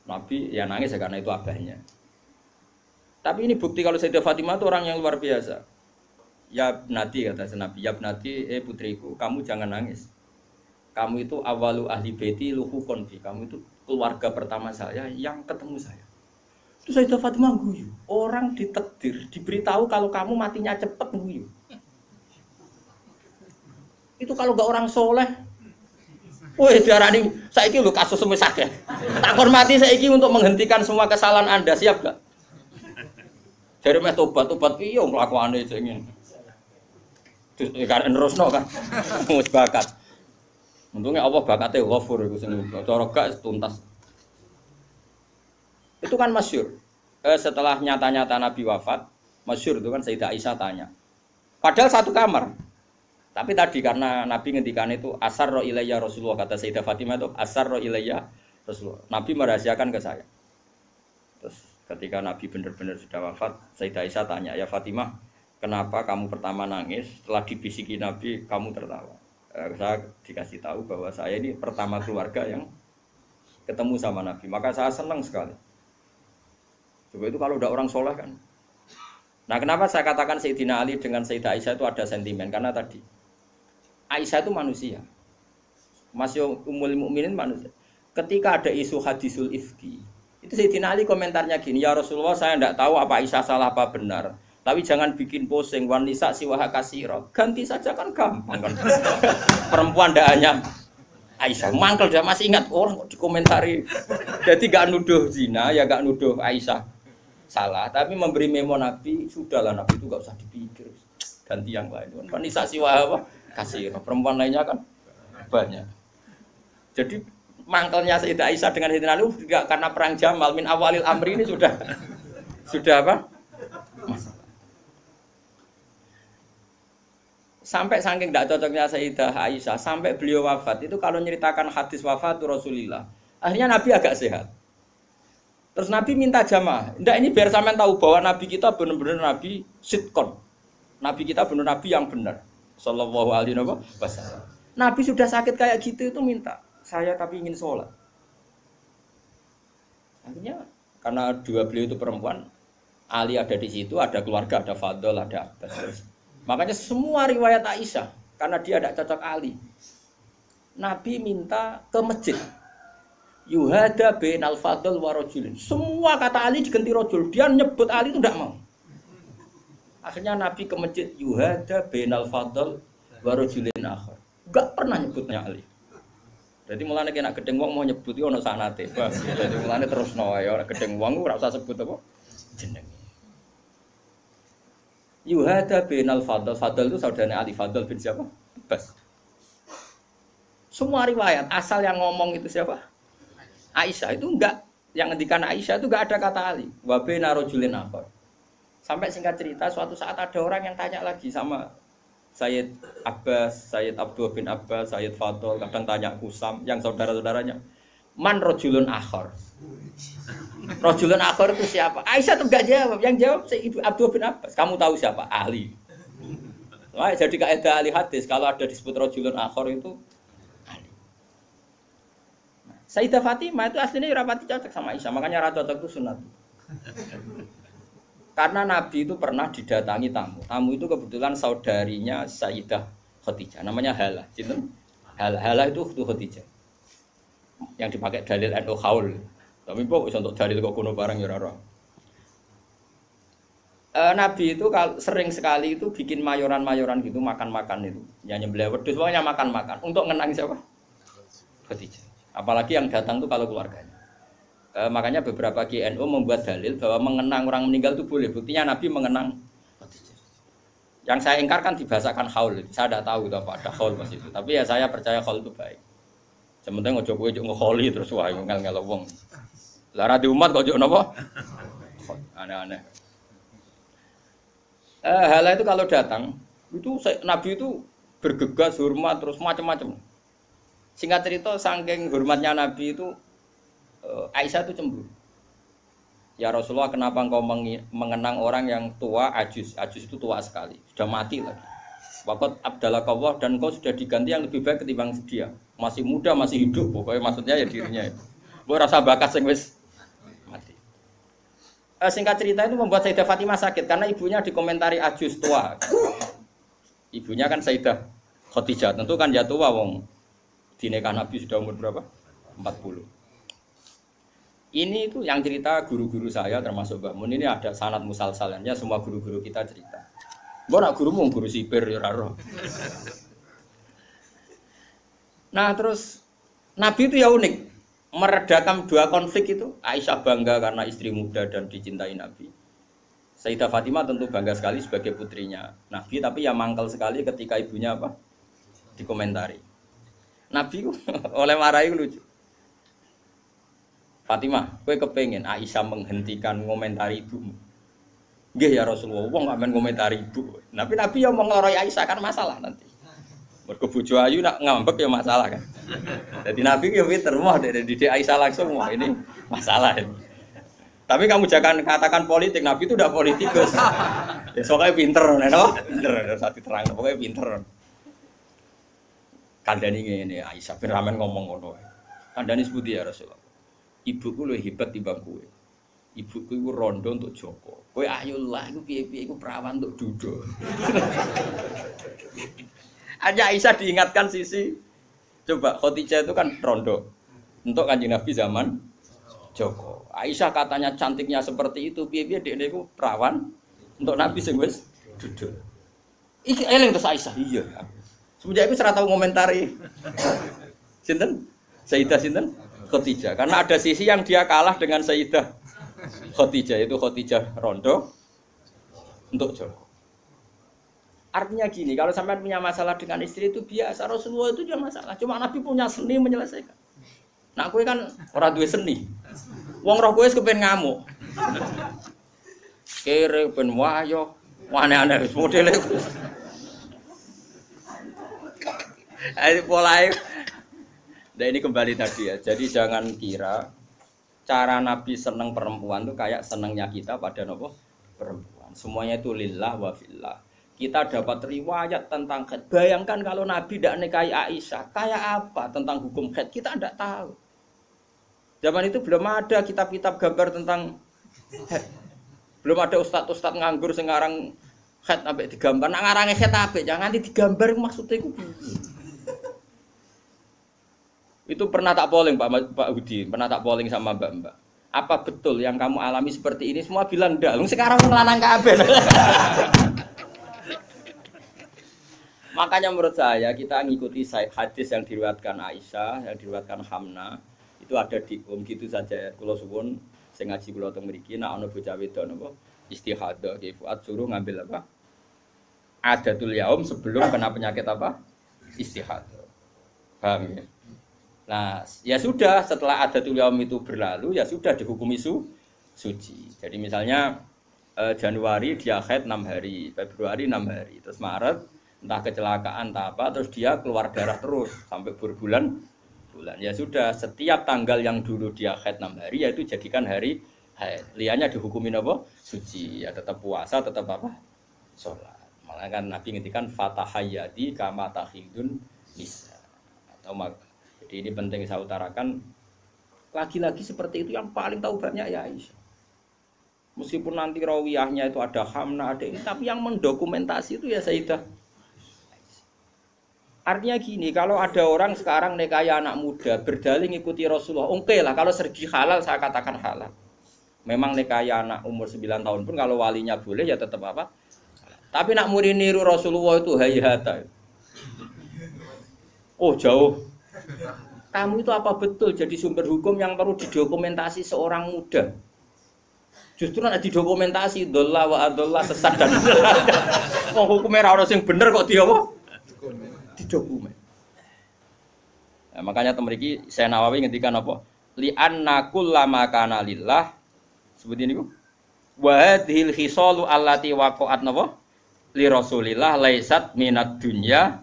Nabi ya nangis ya karena itu abahnya. Tapi ini bukti kalau Sayyidah Fatimah itu orang yang luar biasa. Ya Nati kata Nabi, ya Nati, putriku, kamu jangan nangis. Kamu itu awalu ahli baiti luhukon bi. Kamu itu keluarga pertama saya yang ketemu saya. Itu Sayyidah Fatimah guyu. Orang ditakdir, diberitahu kalau kamu matinya cepet guyu. Itu kalau gak orang soleh, woi diarani saiki lho kasus semisah ya. Tak hormati saiki untuk menghentikan semua kesalahan Anda, siap gak? Jadi meh tobat piye nglakuane sing ngene. Terus kan nerusno kan. Wis bakat. Untungnya Allah bakatnya ghafur iku sing cara gak tuntas. Itu kan masyhur. Setelah nyata-nyata Nabi wafat, masyhur itu kan Sayyidah Aisyah tanya. Padahal satu kamar. Tapi tadi karena Nabi ngendikan itu asarra ilayya Rasulullah, kata Sayyidah Fatimah itu asarra ilayya Rasulullah. Nabi merahasiakan ke saya. Terus ketika Nabi benar-benar sudah wafat, Sayyidah Aisyah tanya, "Ya Fatimah, kenapa kamu pertama nangis? Setelah dibisiki Nabi, kamu tertawa." Saya dikasih tahu bahwa saya ini pertama keluarga yang ketemu sama Nabi. Maka saya senang sekali. Coba itu kalau udah orang soleh kan. Nah kenapa saya katakan Sayyidina Ali dengan Sayyidah Aisyah itu ada sentimen? Karena tadi Aisyah itu manusia, masih Ummul Mukminin manusia. Ketika ada isu hadisul ifki, itu Sayyidina Ali komentarnya gini, ya Rasulullah saya tidak tahu apa Aisyah salah apa benar, tapi jangan bikin pusing, wanisa siwaha kasiro, ganti saja kan gampang kan. Perempuan tidak hanya Aisyah, mangkel dia masih ingat orang kok dikomentari, jadi gak nuduh zina ya gak nuduh Aisyah salah, tapi memberi memo Nabi, sudahlah Nabi itu gak usah dipikir, ganti yang lain. Wanisa siwaha apa? Kasih perempuan lainnya kan banyak. Jadi mangkelnya Sayyidah Aisyah dengan Sayyidina Ali juga karena perang Jamal min awalil amri ini sudah apa? Masalah. Sampai saking tidak cocoknya Sayyidah Aisyah sampai beliau wafat itu kalau nyeritakan hadis wafat Rasulullah, akhirnya Nabi agak sehat. Terus Nabi minta jamaah. Ndak ini biar sampean tahu bahwa Nabi kita benar-benar Nabi sidqon. Nabi kita benar Nabi yang benar. Sallallahu alaihi wasallam. Nabi sudah sakit kayak gitu itu minta, saya tapi ingin sholat. Akhirnya karena dua beliau itu perempuan, Ali ada di situ, ada keluarga, ada Fadl, ada Abbas. Makanya semua riwayat Aisyah karena dia tidak cocok Ali. Nabi minta ke masjid. Yuhada bainal Fadl wa rajulin. Semua kata Ali diganti rajul. Dia nyebut Ali itu tidak mau. Akhirnya Nabi ke masjid yuhada bainal Fadl wa rajulin akhar. Enggak pernah nyebutnya Ali. Jadi mulane kena gedeng wong mau nyebut yo ono sanate. Jadi mulane terusno wae ora gedeng wong ora usah sebut apa jenenge. Yuhada bainal Fadl. Fadl itu saudaranya Ali, Fadl bin siapa? Abbas. Semua riwayat asal yang ngomong itu siapa? Aisyah. Itu enggak, yang ngendikan Aisyah itu enggak ada kata Ali. Wa baina rajulin akhar. Sampai singkat cerita, suatu saat ada orang yang tanya lagi sama Sayyid Abbas, Sayyid Abdul bin Abbas, Sayyid Fadl, kadang tanya Kusam, yang saudara-saudaranya. Man rajulun akhar. Rajulun akhar itu siapa? Aisyah tuh enggak jawab, yang jawab Sayyid Abdul bin Abbas. Kamu tahu siapa? Ali. Nah, jadi kaidah ahli hadis, kalau ada disebut rajulun akhar itu Ali. Nah, Sayyidah Fatimah itu aslinya rapati cocok sama Aisyah, makanya rata cocok itu sunat. Karena Nabi itu pernah didatangi tamu. Tamu itu kebetulan saudarinya Sayyidah Khadijah. Namanya Hala. Hala itu Khadijah. Yang dipakai dalil NU Haul. Tapi kok untuk dalil kok kuno barang ya ora. Nabi itu sering sekali itu bikin mayoran-mayoran gitu, makan-makan itu. Ya nyembelih wedhus pokoknya makan-makan untuk ngenang siapa? Khadijah. Apalagi yang datang tuh kalau keluarganya. Makanya beberapa GNU membuat dalil bahwa mengenang orang meninggal itu boleh. Buktinya Nabi mengenang Khadijah. Yang saya ingkarkan dibahasakan haul. Saya tidak tahu itu apa ada haul pas itu. Tapi ya saya percaya haul itu baik. Sementing ojo kowe ojo ngeholi terus wae ngel-ngel wong. Lah ra di umat kok ojo napa? Aneh-aneh. Hala itu kalau datang itu Nabi itu bergegas hormat terus macam-macam. Singkat cerita saking hormatnya Nabi itu Aisyah itu cemburu. Ya Rasulullah, kenapa engkau mengenang orang yang tua, ajus? Ajus itu tua sekali, sudah mati lagi. Waqat abdalakallah, dan engkau sudah diganti yang lebih baik ketimbang dia. masih muda, masih hidup, pokoknya maksudnya ya dirinya itu. Mbok rasa bakat sing wis mati. Singkat cerita itu membuat Sayyidah Fatimah sakit karena ibunya dikomentari ajus tua. Ibunya kan Sayyidah Khadijah, tentu kan ya tua wong. Dinikah Nabi sudah umur berapa? 40. Ini itu yang cerita guru-guru saya termasuk Mbak Mun ini ada sanad musalsalannya semua guru-guru kita cerita. Mbok nak gurumu guru sipir ya ora. Nah, terus Nabi itu ya unik, meredakan dua konflik itu. Aisyah bangga karena istri muda dan dicintai Nabi. Sayyidah Fatimah tentu bangga sekali sebagai putrinya Nabi, tapi ya mangkel sekali ketika ibunya apa? Dikomentari. Nabi oleh marahi lucu. Fatimah, kowe kepengen Aisyah menghentikan ngomentari ibumu? Nggih ya Rasulullah, wong gak men ngomentari ibu. Tapi Nabi yang mengloroi Aisyah kan masalah nanti. Mergo bojo ayu nak ngambek ya masalah kan. Jadi Nabi yo pinter moh dari didik Aisyah langsung wah ini masalah ini. Tapi kamu jangan katakan politik, Nabi itu udah politikus. Ya soalnya pinter, no? Pinter, saat terang, pokoknya pinter. Kandani ngene Aisyah bin Ramen ngomong ngono. Kandani sebuti ya Rasulullah. Ibuku luwih hebat timbang kowe. Ibuku iku rondo untuk Joko. Kowe ayo lah iku piye-piye iku perawan untuk Dudo. Aja Aisyah diingatkan sisi. Coba Khadijah itu kan rondo untuk Kanjeng Nabi zaman Joko. Aisyah katanya cantiknya seperti itu, piye-piye dekne iku perawan untuk Nabi sing wis Dudo. Iki eling terus Aisyah. Iya. Semenjak itu ora tau ngomentari. Sinten? Sayyidah sinten? Khadijah. Karena ada sisi yang dia kalah dengan Sayyidah Khadijah, itu Khadijah rondo untuk Joko. Artinya gini, kalau sampai punya masalah dengan istri itu biasa, Rasulullah itu juga masalah. Cuma Nabi punya seni menyelesaikan. Nah, kowe kan ora duwe seni. Wong roh kowe kepen ngamuk. Kere ben wayo, aneh-aneh modele. Ayo polahe. Nah ini kembali tadi ya. Jadi jangan kira cara Nabi seneng perempuan itu kayak senengnya kita pada nopo perempuan. Semuanya itu lillah wa fillah. Kita dapat riwayat tentang haid. Bayangkan kalau Nabi tidak nikahi Aisyah, kayak apa tentang hukum haid? Kita tidak tahu. Zaman itu belum ada kitab-kitab gambar tentang haid. Belum ada ustadz-ustadz nganggur sekarang haid sampai digambar. Nak ngarange haid apa? Jangan digambar maksudnya itu. Itu pernah tak polling Pak Hudi, pernah tak polling sama Mbak. Apa betul yang kamu alami seperti ini? Semua bilang enggak. Lu sekarang ngelanang kabeh. Makanya menurut saya kita ngikuti hadis yang diriwayatkan Aisyah, yang diriwayatkan Hamna, itu ada di gitu saja. Kula suwun sing ngaji kula teng mriki nek ana bocah wedok napa istihadah ki Fuad suruh ngambil apa? Adatul yaum sebelum kena penyakit apa? Istihadah. Paham ya? Nah, ya sudah setelah adatul yaum itu berlalu ya sudah dihukumi suci. Jadi misalnya Januari dia haid 6 hari, Februari 6 hari, terus Maret entah kecelakaan entah apa terus dia keluar darah terus sampai berbulan-bulan. Ya sudah setiap tanggal yang dulu dia haid 6 hari yaitu jadikan hari haid. Liannya dihukumin apa? Suci. Ya tetap puasa, tetap apa? Salat. Malah kan Nabi ngendikan fatahayyadi kama tahidun nisa. Atau jadi ini penting saya utarakan, lagi-lagi seperti itu yang paling tahu banyak ya Aisyah. Meskipun nanti rawiyahnya itu ada Hamna, ada ini, tapi yang mendokumentasi itu ya Sayyidah. Artinya gini, kalau ada orang sekarang nikahi anak muda, berdalih ngikuti Rasulullah, oke lah, kalau segi halal saya katakan halal. Memang nikahi anak umur 9 tahun pun kalau walinya boleh ya tetap apa. Tapi nak murid niru Rasulullah itu hayata. Oh jauh. Kamu itu apa betul jadi sumber hukum yang perlu didokumentasi seorang muda? Justru nanti didokumentasi dolla wa adolla sesat dan wong hukumnya ora sing bener kok dia apa? Didokumen. Nah, makanya temeriki saya Nawawi ngendikan apa? Li anna kullama kana lillah seperti ini Bu. Wa hadhil khisalu allati waqa'at napa? Li Rasulillah laisat minad dunya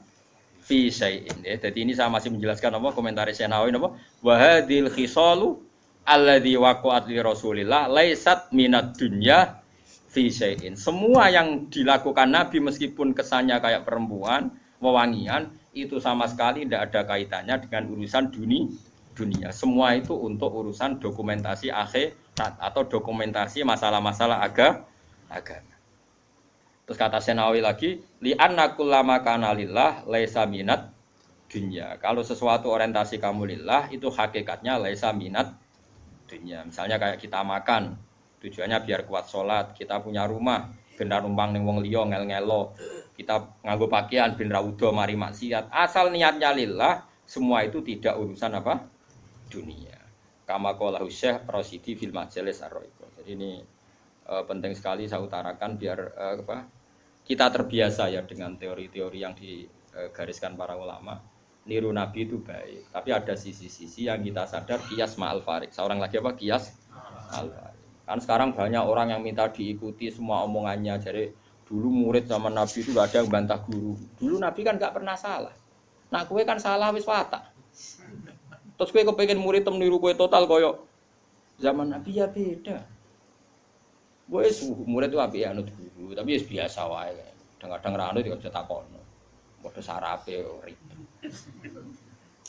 fi syai'in. Jadi ini saya masih menjelaskan apa komentar Senawi apa wa hadhil khisalu alladzi waqa'at li Rasulillah laisat minad dunya fi syai'in. Semua yang dilakukan Nabi meskipun kesannya kayak perempuan wewangian itu sama sekali tidak ada kaitannya dengan urusan dunia. Semua itu untuk urusan dokumentasi akhirat atau dokumentasi masalah-masalah agama. Terus kata Senawi lagi, li anna kullama kana lillah laisa minat dunya. Kalau sesuatu orientasi kamu lillah itu hakikatnya laisa minat dunya. Misalnya kayak kita makan, tujuannya biar kuat sholat, kita punya rumah, benar numpang ning wong liya ngel-ngelo, kita nganggo pakaian ben ra udo mari maksiat. Asal niatnya lillah, semua itu tidak urusan apa? Dunia. Kama qala Syekh Rasyidi fil Majalis Ar-Raiqah. Jadi ini penting sekali saya utarakan biar kita terbiasa ya dengan teori-teori yang digariskan para ulama. Niru Nabi itu baik, tapi ada sisi-sisi yang kita sadar kias ma'al farik. Seorang lagi apa? Kias ma'al farik. Kan sekarang banyak orang yang minta diikuti semua omongannya. Jadi dulu murid sama Nabi itu gak ada yang bantah guru. Dulu Nabi kan gak pernah salah. Nah kue kan salah wis watak. Terus kue kepengen murid niru kue total koyo zaman Nabi ya beda. Gue murid itu api anut guru, tapi biasa wae. Kadang-kadang ra anut ya aja takono. Padha sarape ribet.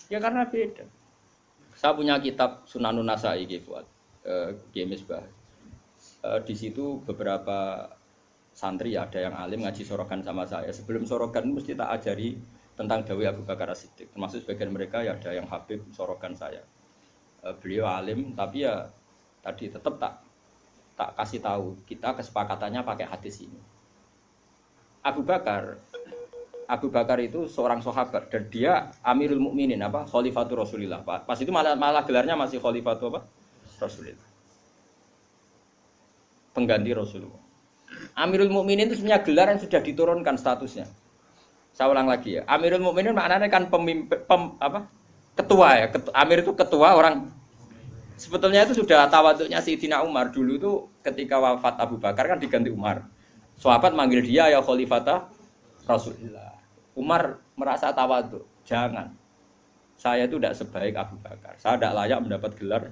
Ya karena beda. Saya punya kitab Sunanun Nasa'i buat Misbah. Di situ beberapa santri ada yang alim ngaji sorogan sama saya. Sebelum sorogan mesti tak ajari tentang Dawi Abu Bakar As-Siddiq. Termasuk sebagian mereka ya ada yang habib sorogan saya. Beliau alim tapi ya tadi tetap tak kasih tahu kita kesepakatannya pakai hadis ini. Abu Bakar itu seorang sahabat dan dia Amirul Mukminin Khalifatur Rasulillah. Pas itu malah gelarnya masih Khalifatur Rasulillah. Pengganti Rasulullah. Amirul Mukminin itu sebenarnya gelar yang sudah diturunkan statusnya. Saya ulang lagi ya. Amirul Mukminin maknanya kan ketua ya. Amir itu ketua orang. Sebetulnya itu sudah tawaduknya Sayyidina Umar dulu itu ketika wafat Abu Bakar kan diganti Umar. Sahabat manggil dia ya Khalifata Rasulullah. Umar merasa tawaduk. Jangan. Saya itu tidak sebaik Abu Bakar. Saya tidak layak mendapat gelar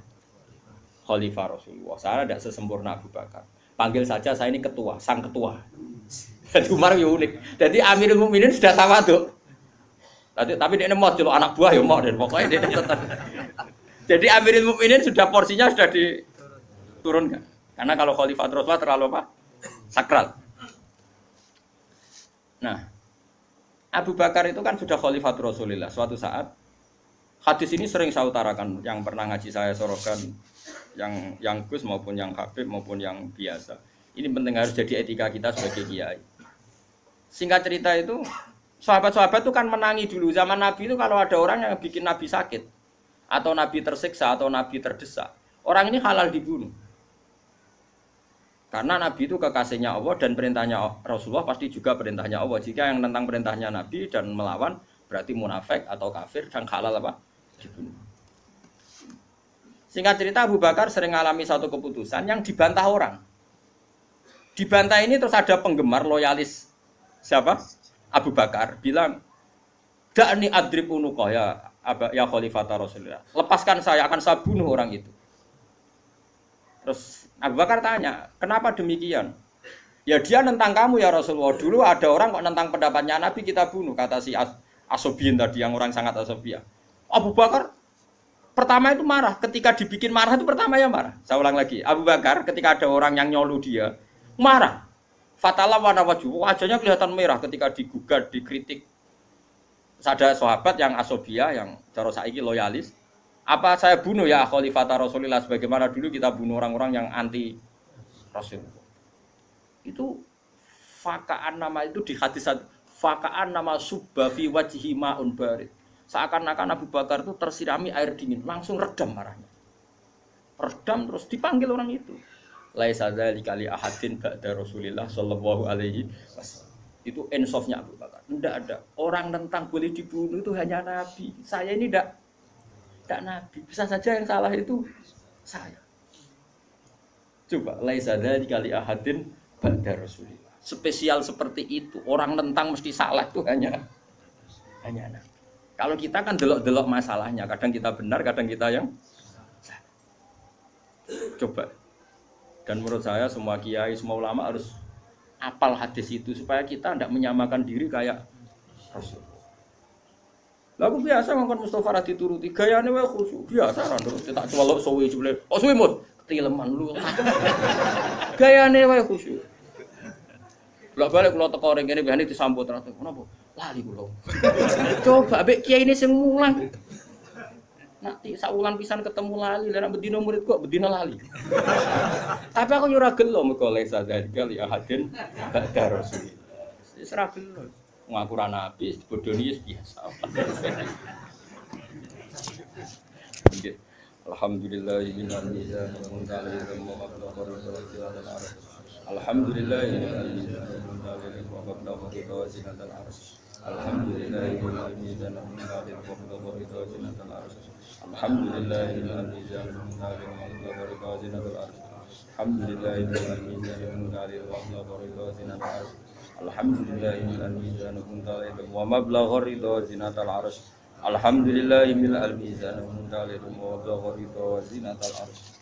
Khalifah Rasulullah. Saya tidak sesempurna Abu Bakar. Panggil saja saya ini ketua, sang ketua. Jadi Umar ya unik. Jadi Amirul Mukminin sudah tawaduk. Tapi dia mau celuk anak buah ya mau dan pokoknya dia tetap. Jadi Amirul Mukminin sudah porsinya sudah diturunkan. Karena kalau Khalifah Rasulullah terlalu sakral. Nah, Abu Bakar itu kan sudah Khalifah Rasulullah. Suatu saat hadis ini sering saya utarakan yang pernah ngaji saya sorokan yang Gus maupun yang Habib maupun yang biasa. Ini penting harus jadi etika kita sebagai kiai. Singkat cerita itu sahabat-sahabat itu kan menangi dulu zaman Nabi itu kalau ada orang yang bikin Nabi sakit atau Nabi tersiksa, atau Nabi terdesak. Orang ini halal dibunuh. Karena Nabi itu kekasihnya Allah dan perintahnya Rasulullah pasti juga perintahnya Allah. Jika yang tentang perintahnya Nabi dan melawan, berarti munafik atau kafir dan halal dibunuh. Singkat cerita Abu Bakar sering mengalami satu keputusan yang dibantah orang. Dibantah ini terus ada penggemar loyalis siapa? Abu Bakar bilang, "Da'ni adrib unuqah ya Khalifata Rasulullah. Lepaskan saya, akan saya bunuh orang itu." Terus Abu Bakar tanya, "Kenapa demikian?" "Ya dia nentang kamu ya Rasulullah. Dulu ada orang kok nentang pendapatnya Nabi kita bunuh," kata si Asobiyin tadi yang orang sangat asobia. Abu Bakar pertama itu marah, ketika dibikin marah itu pertama ya marah. Saya ulang lagi, Abu Bakar ketika ada orang yang nyolu dia, marah. Fatalah warna wajahnya kelihatan merah ketika digugat, dikritik. Ada sahabat yang asobia, yang cara saiki loyalis. Apa saya bunuh ya Khalifata Rasulullah sebagaimana dulu kita bunuh orang-orang yang anti Rasulullah. Itu fakaan nama itu di hadis fakaan nama subba fi wajhi ma'un barid. Seakan-akan Abu Bakar itu tersirami air dingin, langsung redam marahnya. Redam terus dipanggil orang itu. Laisa dzalika li ahadin ba'da Rasulillah sallallahu alaihi wasallam. Itu ensofnya Abu Bakar. Tidak ada orang tentang boleh dibunuh itu hanya Nabi. Saya ini tidak Nabi. Bisa saja yang salah itu saya. Coba laisa dzalika li ahadin ba'da Rasulillah. Spesial seperti itu. Orang tentang mesti salah itu hanya Nabi. Kalau kita kan delok-delok masalahnya, kadang kita benar, kadang kita yang salah. Coba. Dan menurut saya semua kiai, semua ulama harus apal hadis itu supaya kita tidak menyamakan diri kayak Rasul. Lagu biasa ngomong Mustafa ra dituruti, gayane wae khusyuk. Biasa ra terus tak celok suwe jebule. Oh suwe mut, ketileman lu. Gayane wae khusyuk. Bolak-balik kula teko ring kene biasane disambut ra. Kenapa? Lali kula. Coba mbek kiai ini sing mulang. Nak saulan pisan ketemu lali, lan bedino murid kok bedino lali. Tapi aku yo ora gelo mergo lesa dzalika li ahadin ba'da rasul. Wis ora gelo. Ngaku ra nabi bodoni wis biasa. Alhamdulillahil mizan wa munzalil wa qabla Alhamdulillahil mizan wa qabla zinatal arsh. Alhamdulillahil mizan wa munzalil wa qabla zinatal arsh. Alhamdulillahil mizan wa munzalil wa qabla zinatal arsh. Alhamdulillahil mizan wa munzalil wa qabla zinatal arsh. Alhamdulillahil mizan wa munzalil wa mablagha ridha zinatal arsh. Alhamdulillahil mizan wa munzalil wa qabla zinatal arsh.